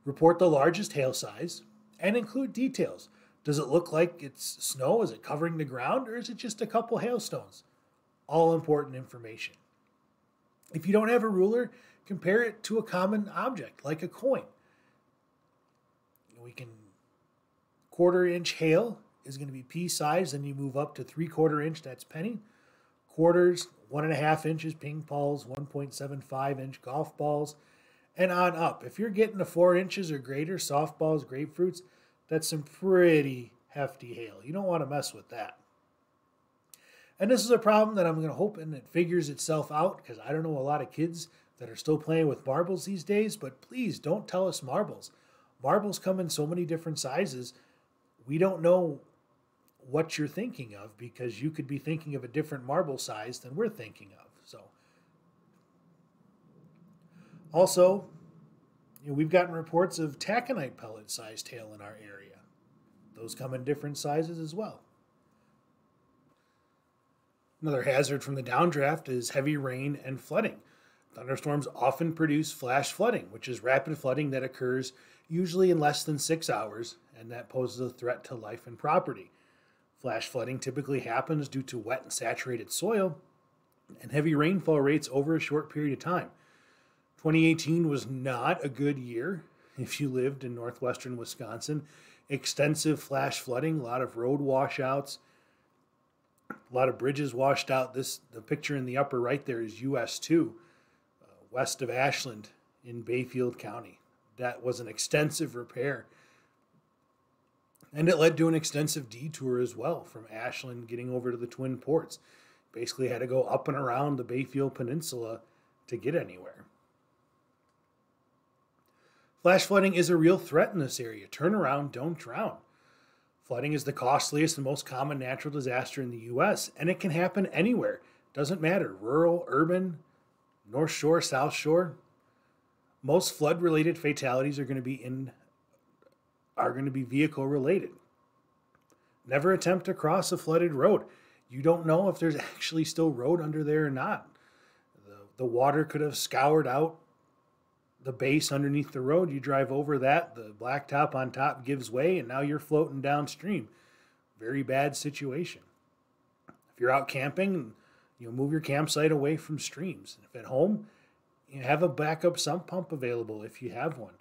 [SPEAKER 1] Report the largest hail size and include details. Does it look like it's snow? Is it covering the ground? Or is it just a couple hailstones? All important information. If you don't have a ruler, compare it to a common object like a coin. We can 1/4 inch hail is going to be pea size, then you move up to 3/4 inch, that's penny. Quarters, 1.5 inches, ping balls, 1.75 inch golf balls, and on up. If you're getting to 4 inches or greater, softballs, grapefruits, that's some pretty hefty hail. You don't want to mess with that. And this is a problem that I'm going to hope and it figures itself out, because I don't know a lot of kids that are still playing with marbles these days, but please don't tell us marbles. Marbles come in so many different sizes. We don't know what you're thinking of, because you could be thinking of a different marble size than we're thinking of. So, also, we've gotten reports of taconite pellet sized hail in our area. Those come in different sizes as well. Another hazard from the downdraft is heavy rain and flooding. Thunderstorms often produce flash flooding, which is rapid flooding that occurs usually in less than 6 hours, and that poses a threat to life and property. Flash flooding typically happens due to wet and saturated soil and heavy rainfall rates over a short period of time. 2018 was not a good year if you lived in northwestern Wisconsin. Extensive flash flooding, a lot of road washouts, a lot of bridges washed out. The picture in the upper right there is US 2, west of Ashland in Bayfield County. That was an extensive repair. And it led to an extensive detour as well from Ashland getting over to the Twin Ports. Basically had to go up and around the Bayfield Peninsula to get anywhere. Flash flooding is a real threat in this area. Turn around, don't drown. Flooding is the costliest and most common natural disaster in the U.S., and it can happen anywhere. Doesn't matter, rural, urban, North Shore, South Shore. Most flood-related fatalities are going to be vehicle related. Never attempt to cross a flooded road. You don't know if there's actually still road under there or not. The water could have scoured out the base underneath the road. You drive over that, the blacktop on top gives way, and now you're floating downstream. Very bad situation. If you're out camping, move your campsite away from streams. If at home, have a backup sump pump available if you have one.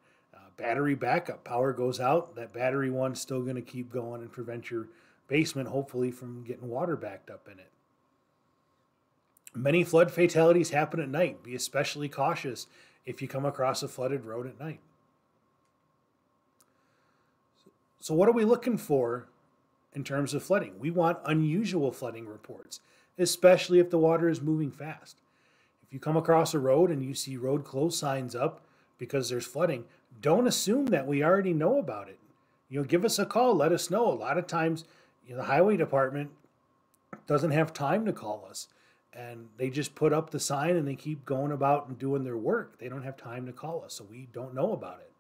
[SPEAKER 1] Battery backup. Power goes out, that battery one's still going to keep going and prevent your basement, hopefully, from getting water backed up in it. Many flood fatalities happen at night. Be especially cautious if you come across a flooded road at night. So what are we looking for in terms of flooding? We want unusual flooding reports, especially if the water is moving fast. If you come across a road and you see road closed signs up because there's flooding, don't assume that we already know about it. Give us a call, let us know. A lot of times, the highway department doesn't have time to call us, and they just put up the sign and they keep going about and doing their work. They don't have time to call us, so we don't know about it.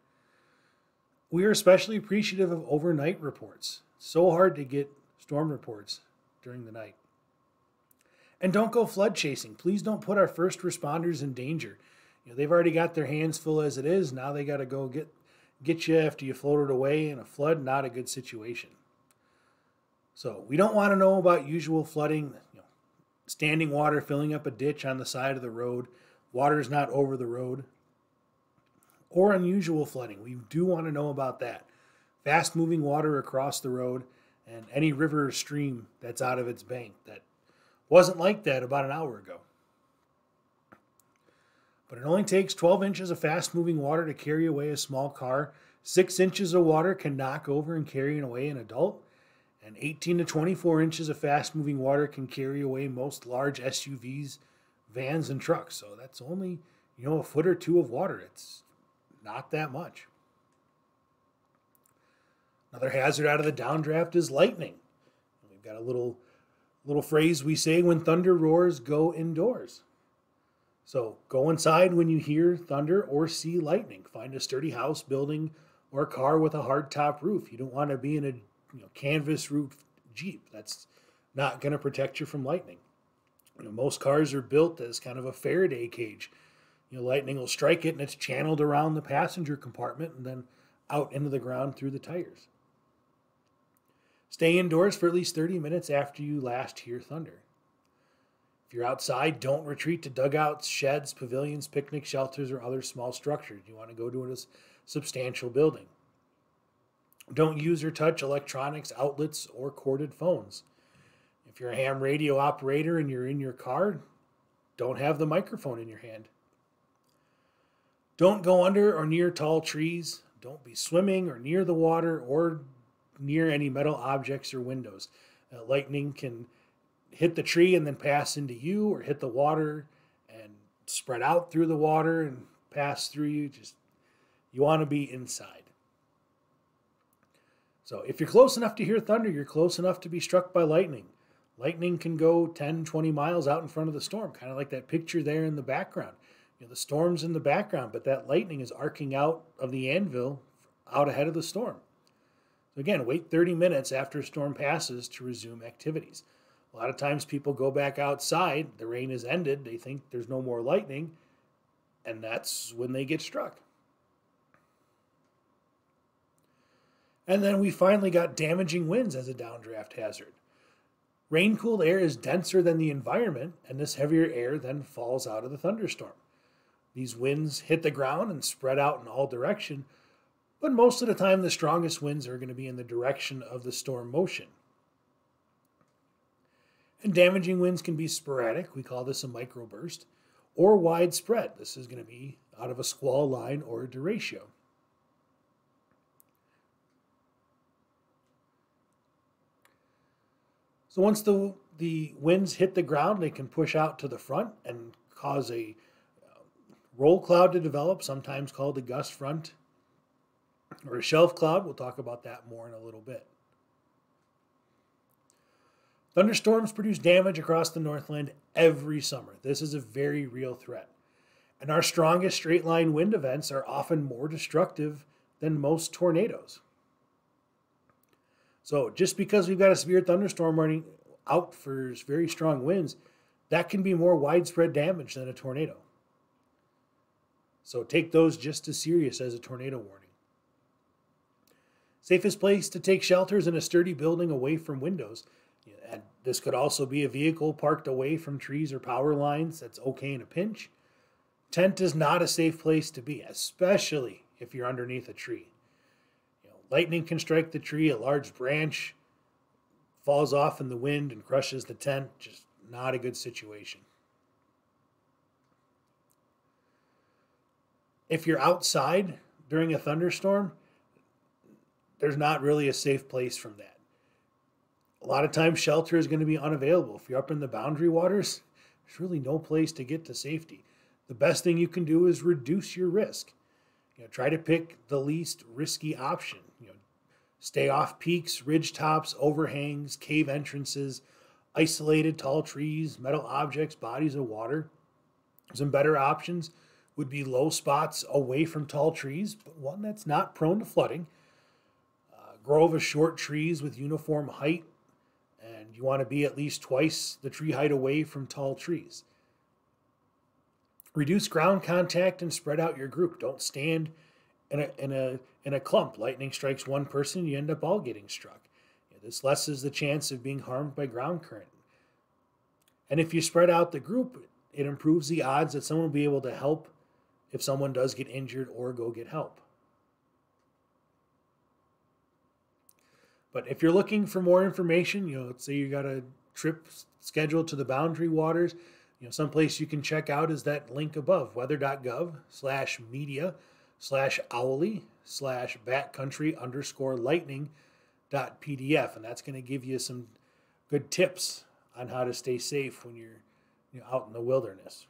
[SPEAKER 1] We are especially appreciative of overnight reports. So hard to get storm reports during the night. And don't go flood chasing. Please don't put our first responders in danger. They've already got their hands full as it is. Now they got to go get you after you floated away in a flood. Not a good situation. So we don't want to know about usual flooding, standing water filling up a ditch on the side of the road, water's not over the road, or unusual flooding. We do want to know about that. Fast moving water across the road and any river or stream that's out of its bank. That wasn't like that about an hour ago. But it only takes 12 inches of fast-moving water to carry away a small car. 6 inches of water can knock over and carry away an adult. And 18 to 24 inches of fast-moving water can carry away most large SUVs, vans, and trucks. So that's only, a foot or two of water. It's not that much. Another hazard out of the downdraft is lightning. We've got a little phrase we say: when thunder roars, go indoors. So go inside when you hear thunder or see lightning. Find a sturdy house, building, or car with a hard top roof. You don't want to be in a canvas roof Jeep. That's not going to protect you from lightning. Most cars are built as kind of a Faraday cage. Lightning will strike it and it's channeled around the passenger compartment and then out into the ground through the tires. Stay indoors for at least 30 minutes after you last hear thunder. If you're outside, don't retreat to dugouts, sheds, pavilions, picnic shelters, or other small structures. You want to go to a substantial building. Don't use or touch electronics, outlets, or corded phones. If you're a ham radio operator and you're in your car, don't have the microphone in your hand. Don't go under or near tall trees. Don't be swimming or near the water or near any metal objects or windows. Lightning can hit the tree and then pass into you, or hit the water and spread out through the water and pass through you. You want to be inside. So if you're close enough to hear thunder, you're close enough to be struck by lightning. Lightning can go 10, 20 miles out in front of the storm, kind of like that picture there in the background. The storm's in the background, but that lightning is arcing out of the anvil out ahead of the storm. So again, wait 30 minutes after a storm passes to resume activities. A lot of times people go back outside, the rain is ended, they think there's no more lightning, and that's when they get struck. And then we finally got damaging winds as a downdraft hazard. Rain-cooled air is denser than the environment, and this heavier air then falls out of the thunderstorm. These winds hit the ground and spread out in all directions, but most of the time the strongest winds are going to be in the direction of the storm motion. And damaging winds can be sporadic, we call this a microburst, or widespread. This is going to be out of a squall line or a derecho. So once the winds hit the ground, they can push out to the front and cause a roll cloud to develop, sometimes called a gust front, or a shelf cloud. We'll talk about that more in a little bit. Thunderstorms produce damage across the Northland every summer. This is a very real threat. And our strongest straight line wind events are often more destructive than most tornadoes. So just because we've got a severe thunderstorm running out for very strong winds, that can be more widespread damage than a tornado. So take those just as serious as a tornado warning. Safest place to take shelter is in a sturdy building away from windows. And this could also be a vehicle parked away from trees or power lines. That's okay in a pinch. Tent is not a safe place to be, especially if you're underneath a tree. Lightning can strike the tree, a large branch falls off in the wind and crushes the tent. Just not a good situation. If you're outside during a thunderstorm, there's not really a safe place from that. A lot of times shelter is going to be unavailable. If you're up in the boundary waters, there's really no place to get to safety. The best thing you can do is reduce your risk. Try to pick the least risky option. Stay off peaks, ridge tops, overhangs, cave entrances, isolated tall trees, metal objects, bodies of water. Some better options would be low spots away from tall trees, but one that's not prone to flooding. Grove of short trees with uniform height, and you want to be at least twice the tree height away from tall trees. Reduce ground contact and spread out your group. Don't stand in a clump. Lightning strikes one person, you end up all getting struck. This lessens the chance of being harmed by ground current. And if you spread out the group, it improves the odds that someone will be able to help if someone does get injured or go get help. But if you're looking for more information, let's say you got a trip scheduled to the boundary waters, someplace you can check out is that link above, weather.gov/media/backcountry_lightning.pdf. And that's going to give you some good tips on how to stay safe when you're out in the wilderness.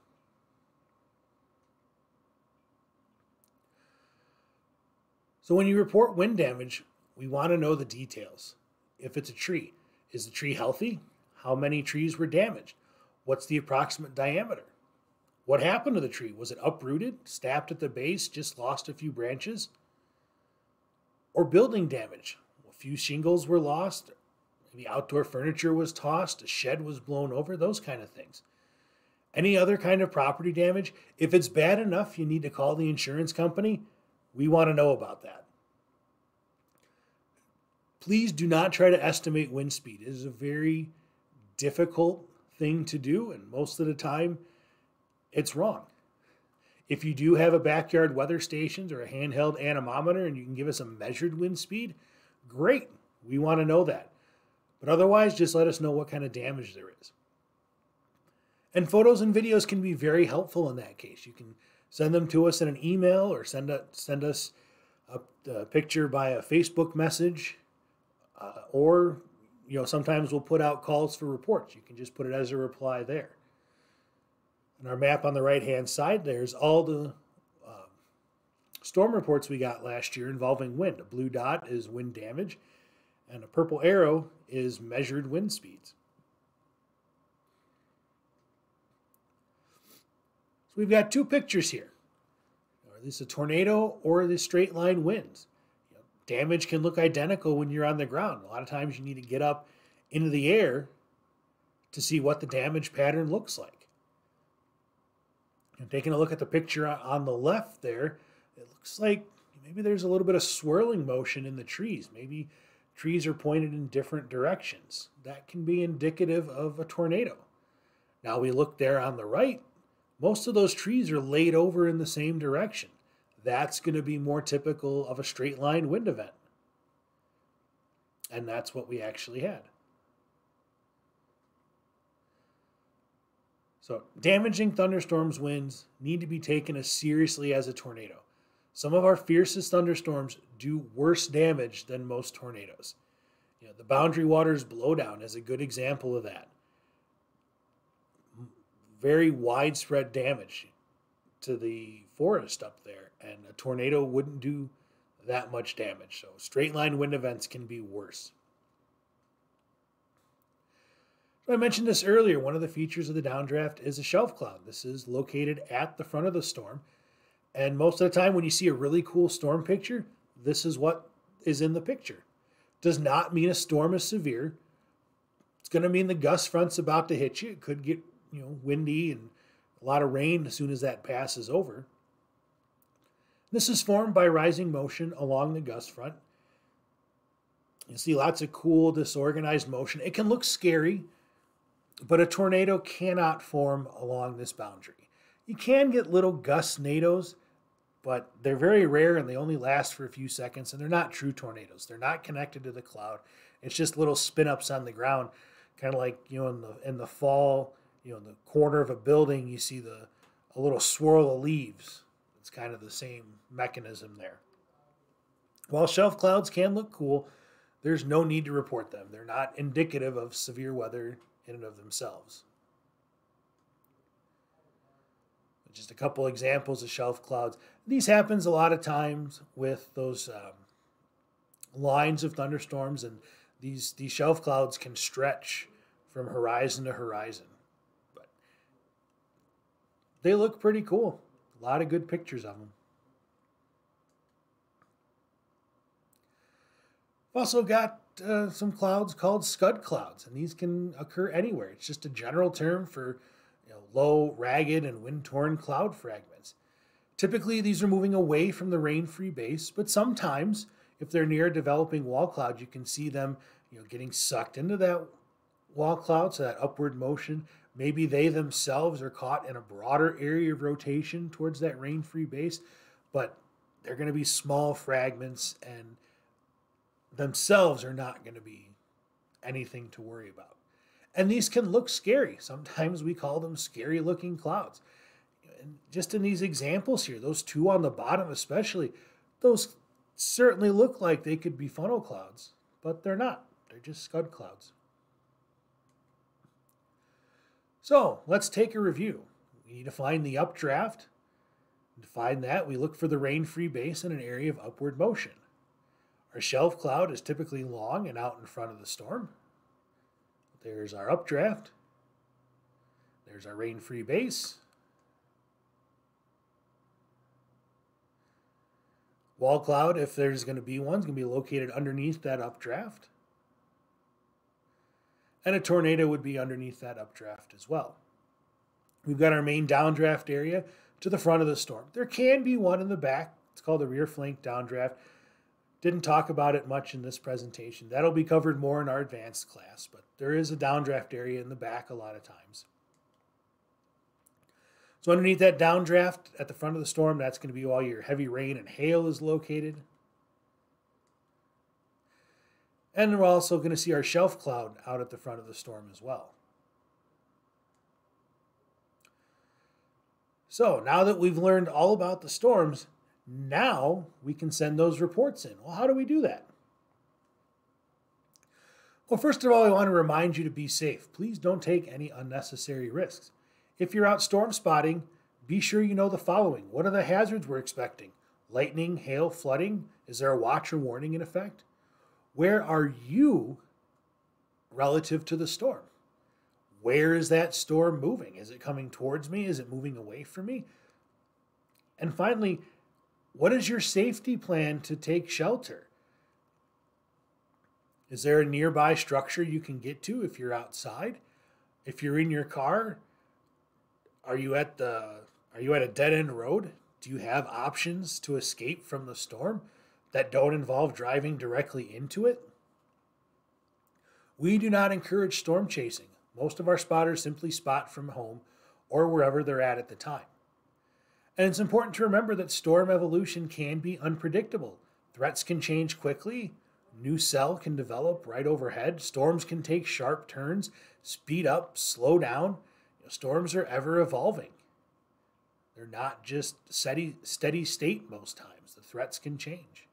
[SPEAKER 1] So when you report wind damage, we want to know the details. If it's a tree, is the tree healthy? How many trees were damaged? What's the approximate diameter? What happened to the tree? Was it uprooted, snapped at the base, just lost a few branches? Or building damage? A few shingles were lost, maybe outdoor furniture was tossed, a shed was blown over, those kind of things. Any other kind of property damage? If it's bad enough you need to call the insurance company, we want to know about that. Please do not try to estimate wind speed. It is a very difficult thing to do, and most of the time, it's wrong. If you do have a backyard weather station or a handheld anemometer and you can give us a measured wind speed, great. We want to know that. But otherwise, just let us know what kind of damage there is. And photos and videos can be very helpful in that case. You can send them to us in an email or send us a picture by a Facebook message, or sometimes we'll put out calls for reports. You can just put it as a reply there. On our map on the right-hand side, there's all the storm reports we got last year involving wind. A blue dot is wind damage, and a purple arrow is measured wind speeds. So we've got two pictures here. Are this a tornado or the straight line winds? Damage can look identical when you're on the ground. A lot of times you need to get up into the air to see what the damage pattern looks like. And taking a look at the picture on the left there, it looks like maybe there's a little bit of swirling motion in the trees. Maybe trees are pointed in different directions. That can be indicative of a tornado. Now we look there on the right, most of those trees are laid over in the same direction. That's going to be more typical of a straight line wind event. And that's what we actually had. So damaging thunderstorms winds need to be taken as seriously as a tornado. Some of our fiercest thunderstorms do worse damage than most tornadoes. The Boundary Waters blowdown is a good example of that. Very widespread damage to the forest up there, and a tornado wouldn't do that much damage. So straight line wind events can be worse. So I mentioned this earlier. One of the features of the downdraft is a shelf cloud. This is located at the front of the storm. And most of the time when you see a really cool storm picture, this is what is in the picture. Does not mean a storm is severe. It's going to mean the gust front's about to hit you. It could get windy and a lot of rain as soon as that passes over. This is formed by rising motion along the gust front. You see lots of cool, disorganized motion. It can look scary, but a tornado cannot form along this boundary. You can get little gust-nados, but they're very rare and they only last for a few seconds, and they're not true tornadoes. They're not connected to the cloud. It's just little spin-ups on the ground, kind of like in the fall, in the corner of a building, you see a little swirl of leaves. It's kind of the same mechanism there. While shelf clouds can look cool, there's no need to report them. They're not indicative of severe weather in and of themselves. Just a couple examples of shelf clouds. These happens a lot of times with those lines of thunderstorms, and these shelf clouds can stretch from horizon to horizon. But they look pretty cool. A lot of good pictures of them. We've also got some clouds called Scud clouds, and these can occur anywhere. It's just a general term for low, ragged, and wind-torn cloud fragments. Typically, these are moving away from the rain-free base, but sometimes, if they're near a developing wall cloud, you can see them getting sucked into that wall cloud, so that upward motion. Maybe they themselves are caught in a broader area of rotation towards that rain-free base, but they're going to be small fragments, and themselves are not going to be anything to worry about. And these can look scary. Sometimes we call them scary looking clouds. And just in these examples here, those two on the bottom especially, those certainly look like they could be funnel clouds, but they're not. They're just Scud clouds. So let's take a review. We need to find the updraft. To find that, we look for the rain-free base in an area of upward motion. Our shelf cloud is typically long and out in front of the storm. There's our updraft. There's our rain-free base. Wall cloud, if there's going to be one, is going to be located underneath that updraft. And a tornado would be underneath that updraft as well. We've got our main downdraft area to the front of the storm. There can be one in the back. It's called the rear flank downdraft. Didn't talk about it much in this presentation. That'll be covered more in our advanced class, but there is a downdraft area in the back a lot of times. So underneath that downdraft at the front of the storm, that's going to be all your heavy rain and hail is located. And we're also going to see our shelf cloud out at the front of the storm as well. So now that we've learned all about the storms, now we can send those reports in. Well, how do we do that? Well, first of all, I want to remind you to be safe. Please don't take any unnecessary risks. If you're out storm spotting, be sure you know the following. What are the hazards we're expecting? Lightning, hail, flooding? Is there a watch or warning in effect? Where are you relative to the storm? Where is that storm moving? Is it coming towards me? Is it moving away from me? And finally, what is your safety plan to take shelter? Is there a nearby structure you can get to if you're outside? If you're in your car, are you at a dead-end road? Do you have options to escape from the storm that don't involve driving directly into it? We do not encourage storm chasing. Most of our spotters simply spot from home or wherever they're at the time. And it's important to remember that storm evolution can be unpredictable. Threats can change quickly. New cell can develop right overhead. Storms can take sharp turns, speed up, slow down. Storms are ever evolving. They're not just steady state most times. The threats can change.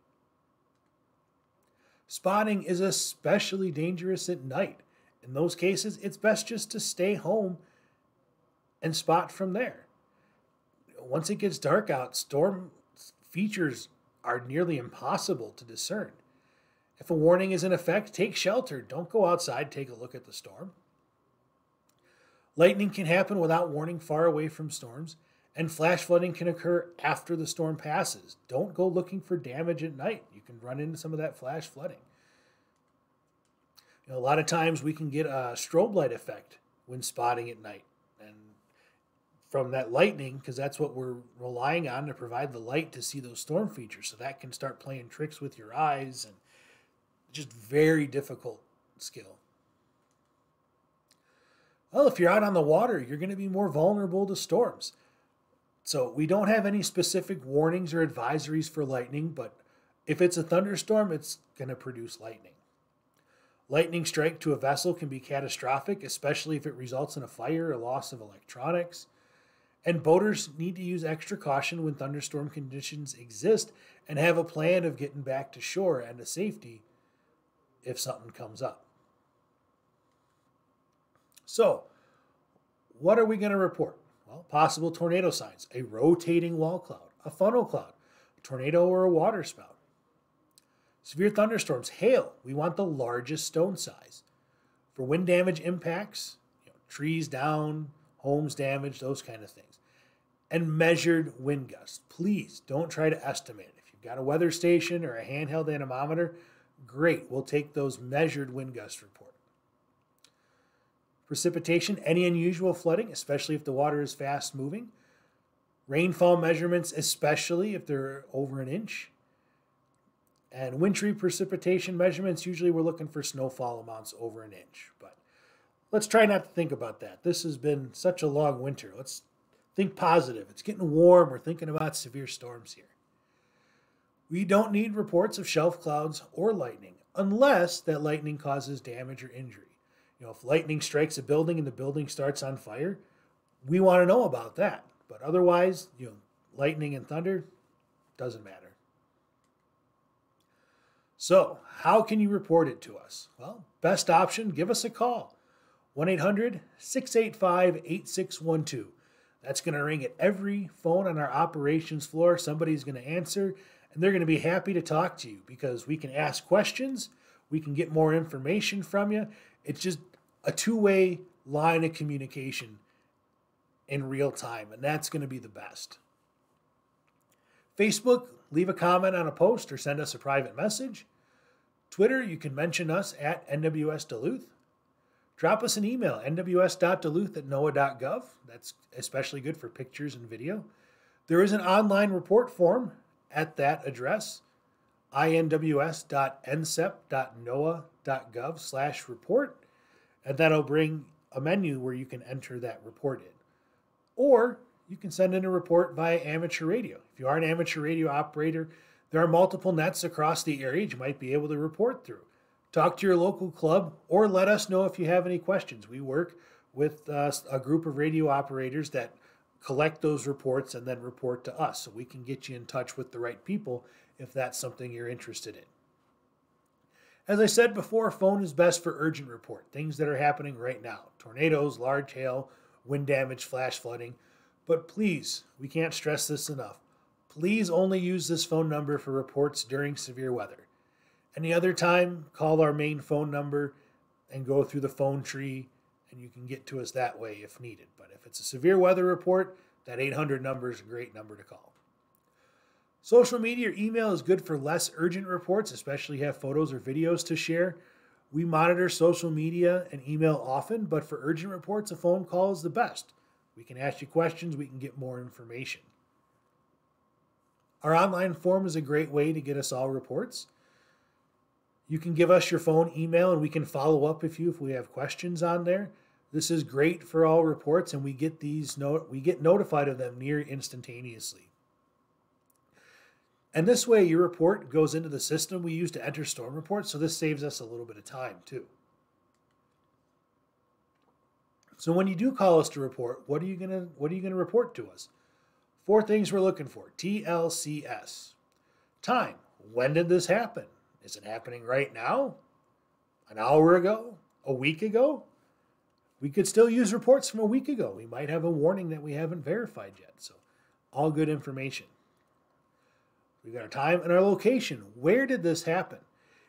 [SPEAKER 1] Spotting is especially dangerous at night. In those cases, it's best just to stay home and spot from there. Once it gets dark out, storm features are nearly impossible to discern. If a warning is in effect, take shelter. Don't go outside, take a look at the storm. Lightning can happen without warning far away from storms, and flash flooding can occur after the storm passes. Don't go looking for damage at night. You can run into some of that flash flooding. A lot of times we can get a strobe light effect when spotting at night. And from that lightning, because that's what we're relying on to provide the light to see those storm features. So that can start playing tricks with your eyes, and just very difficult skill. Well, if you're out on the water, you're going to be more vulnerable to storms. So we don't have any specific warnings or advisories for lightning, but if it's a thunderstorm, it's going to produce lightning. Lightning strike to a vessel can be catastrophic, especially if it results in a fire or loss of electronics. And boaters need to use extra caution when thunderstorm conditions exist and have a plan of getting back to shore and to safety if something comes up. So, what are we going to report? Well, possible tornado signs, a rotating wall cloud, a funnel cloud, a tornado or a water spout. Severe thunderstorms, hail, we want the largest stone size. For wind damage impacts, trees down, homes damaged, those kind of things. And measured wind gusts. Please don't try to estimate it. If you've got a weather station or a handheld anemometer, great, we'll take those measured wind gust report. Precipitation, any unusual flooding, especially if the water is fast moving. Rainfall measurements, especially if they're over an inch. And wintry precipitation measurements, usually we're looking for snowfall amounts over an inch. But let's try not to think about that. This has been such a long winter. Let's think positive. It's getting warm. We're thinking about severe storms here. We don't need reports of shelf clouds or lightning unless that lightning causes damage or injury. If lightning strikes a building and the building starts on fire, we want to know about that. But otherwise, lightning and thunder doesn't matter. So, how can you report it to us? Well, best option, give us a call. 1-800-685-8612. That's going to ring at every phone on our operations floor. Somebody's going to answer, and they're going to be happy to talk to you because we can ask questions, we can get more information from you. It's just a two-way line of communication in real time, and that's going to be the best. Facebook, leave a comment on a post or send us a private message. Twitter, you can mention us at NWS Duluth. Drop us an email, nws.duluth@noaa.gov. That's especially good for pictures and video. There is an online report form at that address. inws.ncep.noaa.gov/report, and that'll bring a menu where you can enter that report in. Or you can send in a report via amateur radio. If you are an amateur radio operator, there are multiple nets across the area you might be able to report through. Talk to your local club or let us know if you have any questions. We work with a group of radio operators that collect those reports and then report to us, so we can get you in touch with the right people if that's something you're interested in. As I said before, phone is best for urgent report, things that are happening right now. Tornadoes, large hail, wind damage, flash flooding. But please, we can't stress this enough. Please only use this phone number for reports during severe weather. Any other time, call our main phone number and go through the phone tree, and you can get to us that way if needed. But if it's a severe weather report, that 800 number is a great number to call. Social media or email is good for less urgent reports, especially if you have photos or videos to share. We monitor social media and email often, but for urgent reports, a phone call is the best. We can ask you questions, we can get more information. Our online form is a great way to get us all reports. You can give us your phone, email, and we can follow up with you if we have questions on there. This is great for all reports, and we get notified of them near instantaneously. And this way, your report goes into the system we use to enter storm reports, so this saves us a little bit of time too. So when you do call us to report, what are you gonna report to us? 4 things we're looking for. TLCS. Time. When did this happen? Is it happening right now? An hour ago? A week ago? We could still use reports from a week ago. We might have a warning that we haven't verified yet. So all good information. We've got our time and our location. Where did this happen?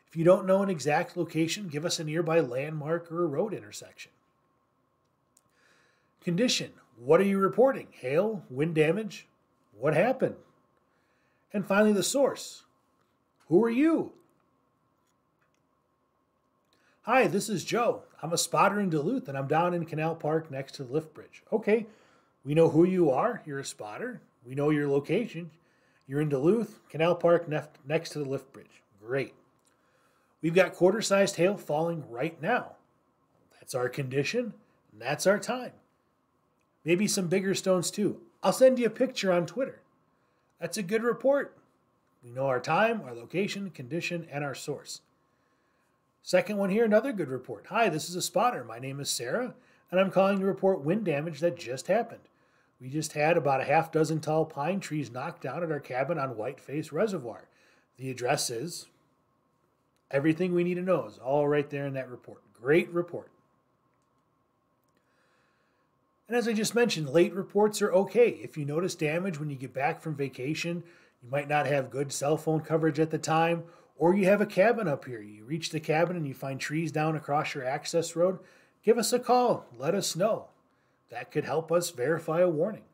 [SPEAKER 1] If you don't know an exact location, give us a nearby landmark or a road intersection. Condition. What are you reporting? Hail? Wind damage? What happened? And finally, the source. Who are you? Hi, this is Joe. I'm a spotter in Duluth, and I'm down in Canal Park next to the lift bridge. Okay, we know who you are. You're a spotter. We know your location. You're in Duluth, Canal Park next to the lift bridge. Great. We've got quarter-sized hail falling right now. That's our condition, and that's our time. Maybe some bigger stones too. I'll send you a picture on Twitter. That's a good report. We know our time, our location, condition, and our source. Second one here, another good report. Hi, this is a spotter. My name is Sarah, and I'm calling to report wind damage that just happened. We just had about a half dozen tall pine trees knocked down at our cabin on Whiteface Reservoir. The address is, everything we need to know is all right there in that report. Great report. And as I just mentioned, late reports are okay. If you notice damage when you get back from vacation, you might not have good cell phone coverage at the time, or you have a cabin up here. You reach the cabin and you find trees down across your access road, give us a call. Let us know. That could help us verify a warning.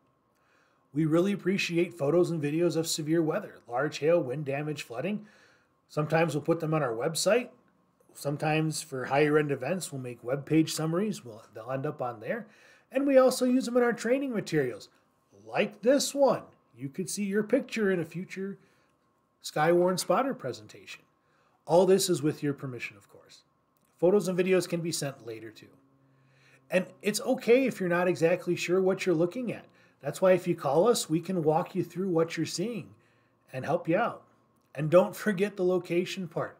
[SPEAKER 1] We really appreciate photos and videos of severe weather, large hail, wind damage, flooding. Sometimes we'll put them on our website. Sometimes for higher end events, we'll make web page summaries. They'll end up on there. And we also use them in our training materials, like this one. You could see your picture in a future Skywarn spotter presentation. All this is with your permission, of course. Photos and videos can be sent later too. And it's okay if you're not exactly sure what you're looking at. That's why if you call us, we can walk you through what you're seeing and help you out. And don't forget the location part.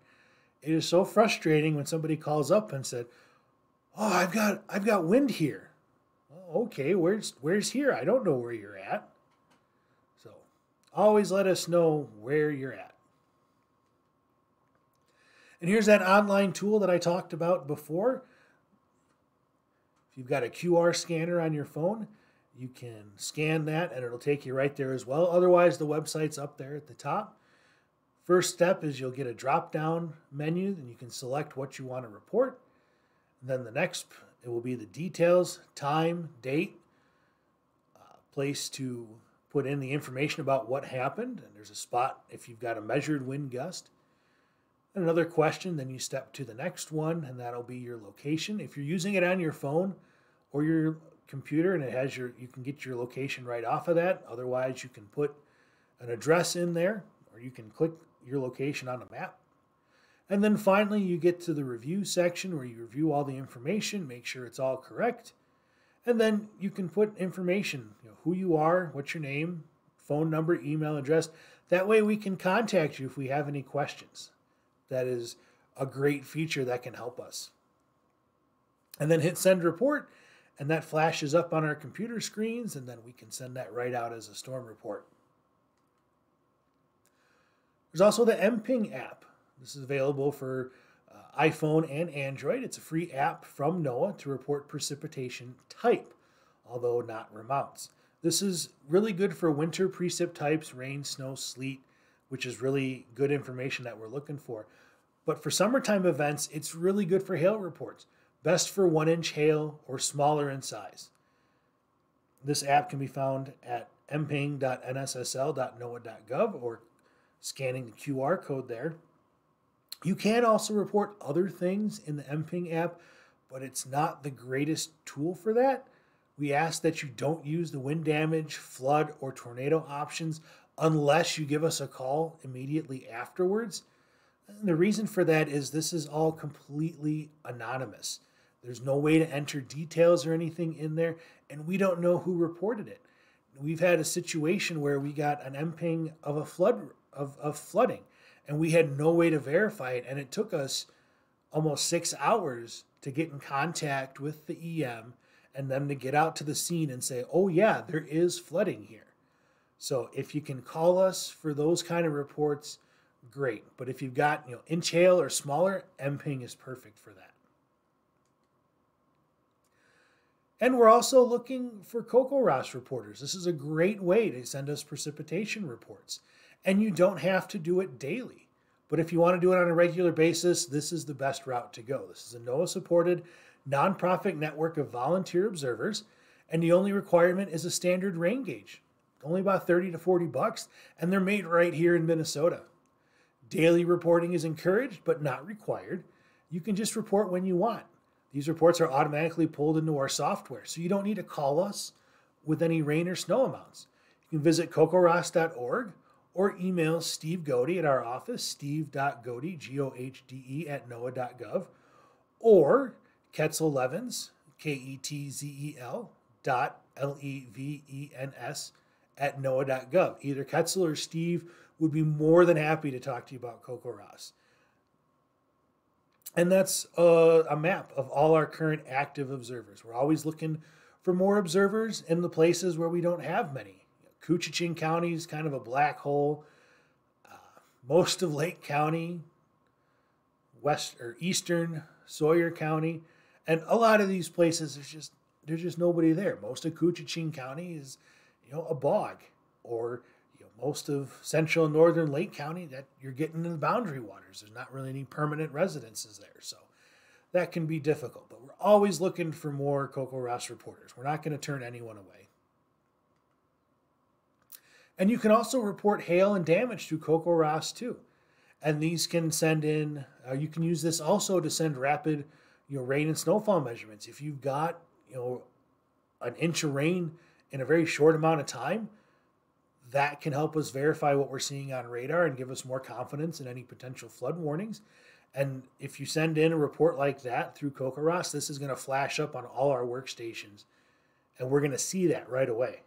[SPEAKER 1] It is so frustrating when somebody calls up and said, "Oh, I've got wind here." Oh, okay, where's here? I don't know where you're at. So always let us know where you're at. And here's that online tool that I talked about before. If you've got a QR scanner on your phone, you can scan that and it'll take you right there as well. Otherwise, the website's up there at the top. First step is you'll get a drop-down menu, and you can select what you want to report. And then the next, it will be the details, time, date, place to put in the information about what happened. And there's a spot if you've got a measured wind gust. And another question, then you step to the next one, and that'll be your location. If you're using it on your phone or your computer and it has you can get your location right off of that. Otherwise, you can put an address in there, or you can click your location on a map. And then finally, you get to the review section where you review all the information, make sure it's all correct. And then you can put information, who you are, what's your name, phone number, email address. That way we can contact you if we have any questions. That is a great feature that can help us. And then hit send report, and that flashes up on our computer screens, and then we can send that right out as a storm report. There's also the mPING app. This is available for iPhone and Android. It's a free app from NOAA to report precipitation type, although not amounts. This is really good for winter precip types, rain, snow, sleet, which is really good information that we're looking for. But for summertime events, it's really good for hail reports. Best for 1-inch hail or smaller in size. This app can be found at mping.nssl.noaa.gov or scanning the QR code there. You can also report other things in the mPING app, but it's not the greatest tool for that. We ask that you don't use the wind damage, flood, or tornado options unless you give us a call immediately afterwards. And the reason for that is this is all completely anonymous. There's no way to enter details or anything in there, and we don't know who reported it. We've had a situation where we got an mPING of a flooding, and we had no way to verify it, and it took us almost 6 hours to get in contact with the EM and then to get out to the scene and say, oh yeah, there is flooding here. So if you can call us for those kind of reports, great. But if you've got inch hail or smaller, mPING is perfect for that. And we're also looking for CoCoRaHS reporters. This is a great way to send us precipitation reports. And you don't have to do it daily. But if you want to do it on a regular basis, this is the best route to go. This is a NOAA-supported nonprofit network of volunteer observers, and the only requirement is a standard rain gauge. Only about $30 to $40, and they're made right here in Minnesota. Daily reporting is encouraged, but not required. You can just report when you want. These reports are automatically pulled into our software, so you don't need to call us with any rain or snow amounts. You can visit CoCoRaHS.org or email Steve Goede at our office, steve.goede, G-O-H-D-E, at noaa.gov, or Ketzel Levens, Ketzel, Levens, at noaa.gov. Either Ketzel or Steve would be more than happy to talk to you about CoCoRaHS. And that's a map of all our current active observers. We're always looking for more observers in the places where we don't have many. Coochin County is kind of a black hole. Most of Lake County, west or eastern Sawyer County, and a lot of these places there's just nobody there. Most of Coochin County is a bog, or most of central and northern Lake County that you're getting in the boundary waters. There's not really any permanent residences there, so that can be difficult. But we're always looking for more CoCoRaHS reporters. We're not going to turn anyone away. And you can also report hail and damage through CoCoRaHS too. And these can send in, you can use this also to send rapid rain and snowfall measurements. If you've got an inch of rain in a very short amount of time, that can help us verify what we're seeing on radar and give us more confidence in any potential flood warnings. And if you send in a report like that through CoCoRaHS, this is going to flash up on all our workstations, and we're going to see that right away.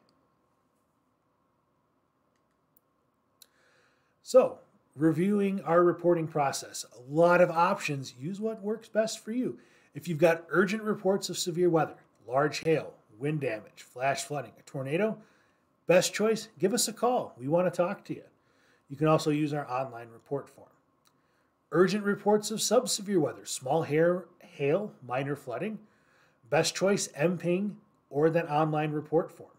[SPEAKER 1] So, reviewing our reporting process, a lot of options. Use what works best for you. If you've got urgent reports of severe weather, large hail, wind damage, flash flooding, a tornado, best choice, give us a call. We want to talk to you. You can also use our online report form. Urgent reports of sub-severe weather, small hail, minor flooding, best choice, mPING, or that online report form.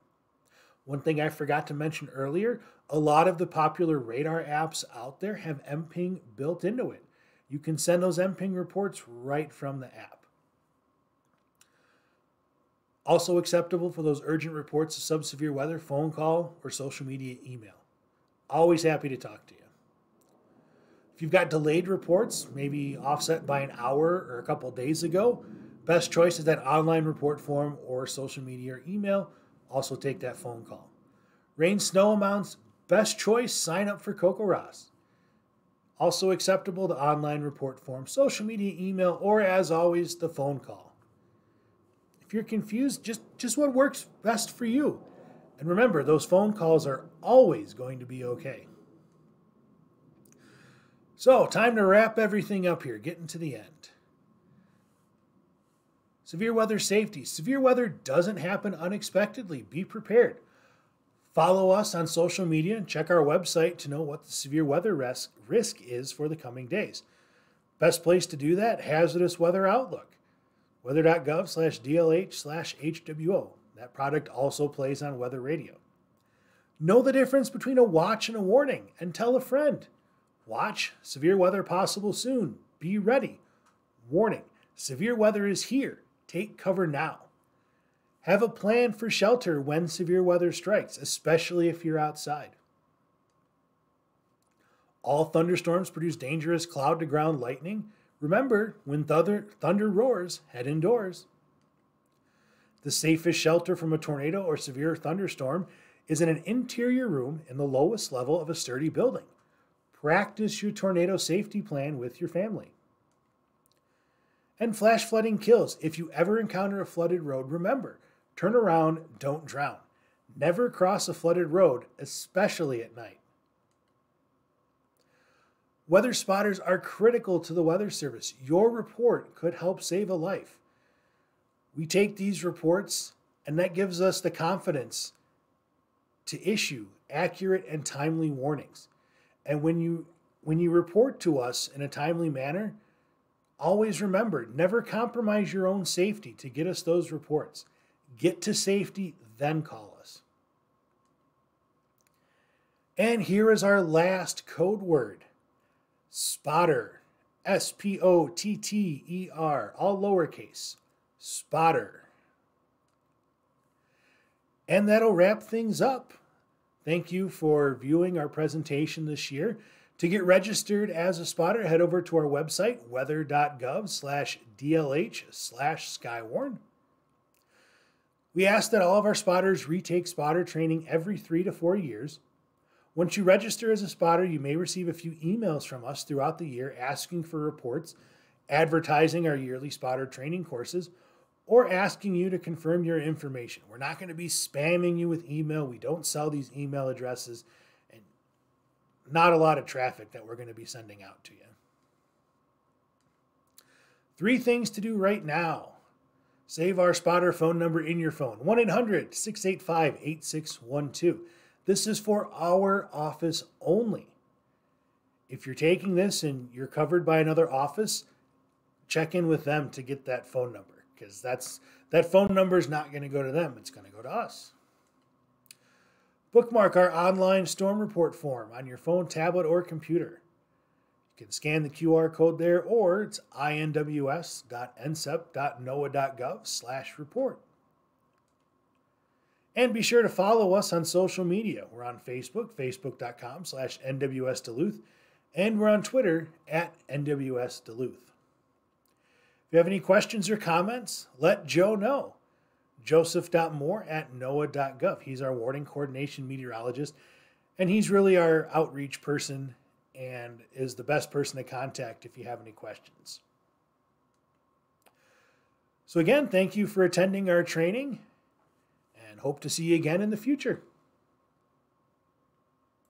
[SPEAKER 1] One thing I forgot to mention earlier, a lot of the popular radar apps out there have mPING built into it. You can send those mPING reports right from the app. Also acceptable for those urgent reports of sub-severe weather, phone call or social media email. Always happy to talk to you. If you've got delayed reports, maybe offset by an hour or a couple days ago, best choice is that online report form or social media or email. Also take that phone call. Rain snow amounts, best choice, sign up for CoCoRaHS. Also acceptable the online report form, social media, email, or as always, the phone call. If you're confused, just what works best for you. And remember, those phone calls are always going to be okay. So, time to wrap everything up here, getting to the end. Severe weather safety. Severe weather doesn't happen unexpectedly. Be prepared. Follow us on social media and check our website to know what the severe weather risk is for the coming days. Best place to do that, Hazardous Weather Outlook. weather.gov/DLH/HWO. That product also plays on weather radio. Know the difference between a watch and a warning and tell a friend. Watch, severe weather possible soon. Be ready. Warning, severe weather is here. Take cover now. Have a plan for shelter when severe weather strikes, especially if you're outside. All thunderstorms produce dangerous cloud-to-ground lightning. Remember, when thunder roars, head indoors. The safest shelter from a tornado or severe thunderstorm is in an interior room in the lowest level of a sturdy building. Practice your tornado safety plan with your family. And flash flooding kills. If you ever encounter a flooded road, remember, turn around, don't drown. Never cross a flooded road, especially at night. Weather spotters are critical to the Weather Service. Your report could help save a life. We take these reports, and that gives us the confidence to issue accurate and timely warnings. And when you report to us in a timely manner, always remember, never compromise your own safety to get us those reports. Get to safety, then call us. And here is our last code word. Spotter. S-P-O-T-T-E-R, all lowercase. Spotter. And that'll wrap things up. Thank you for viewing our presentation this year. To get registered as a spotter, head over to our website, weather.gov/DLH/Skywarn. We ask that all of our spotters retake spotter training every 3 to 4 years. Once you register as a spotter, you may receive a few emails from us throughout the year asking for reports, advertising our yearly spotter training courses, or asking you to confirm your information. We're not going to be spamming you with email. We don't sell these email addresses, and not a lot of traffic that we're going to be sending out to you. 3 things to do right now. Save our spotter phone number in your phone, 1-800-685-8612. This is for our office only. If you're taking this and you're covered by another office, check in with them to get that phone number, because that phone number is not going to go to them. It's going to go to us. Bookmark our online storm report form on your phone, tablet, or computer. You can scan the QR code there, or it's inws.nsep.noaa.gov/report. And be sure to follow us on social media. We're on Facebook, facebook.com/NWS Duluth, and we're on Twitter @NWS Duluth. If you have any questions or comments, let Joe know. Joseph.moore@noaa.gov. He's our warning coordination meteorologist, and he's really our outreach person and is the best person to contact if you have any questions. So again, thank you for attending our training, and hope to see you again in the future.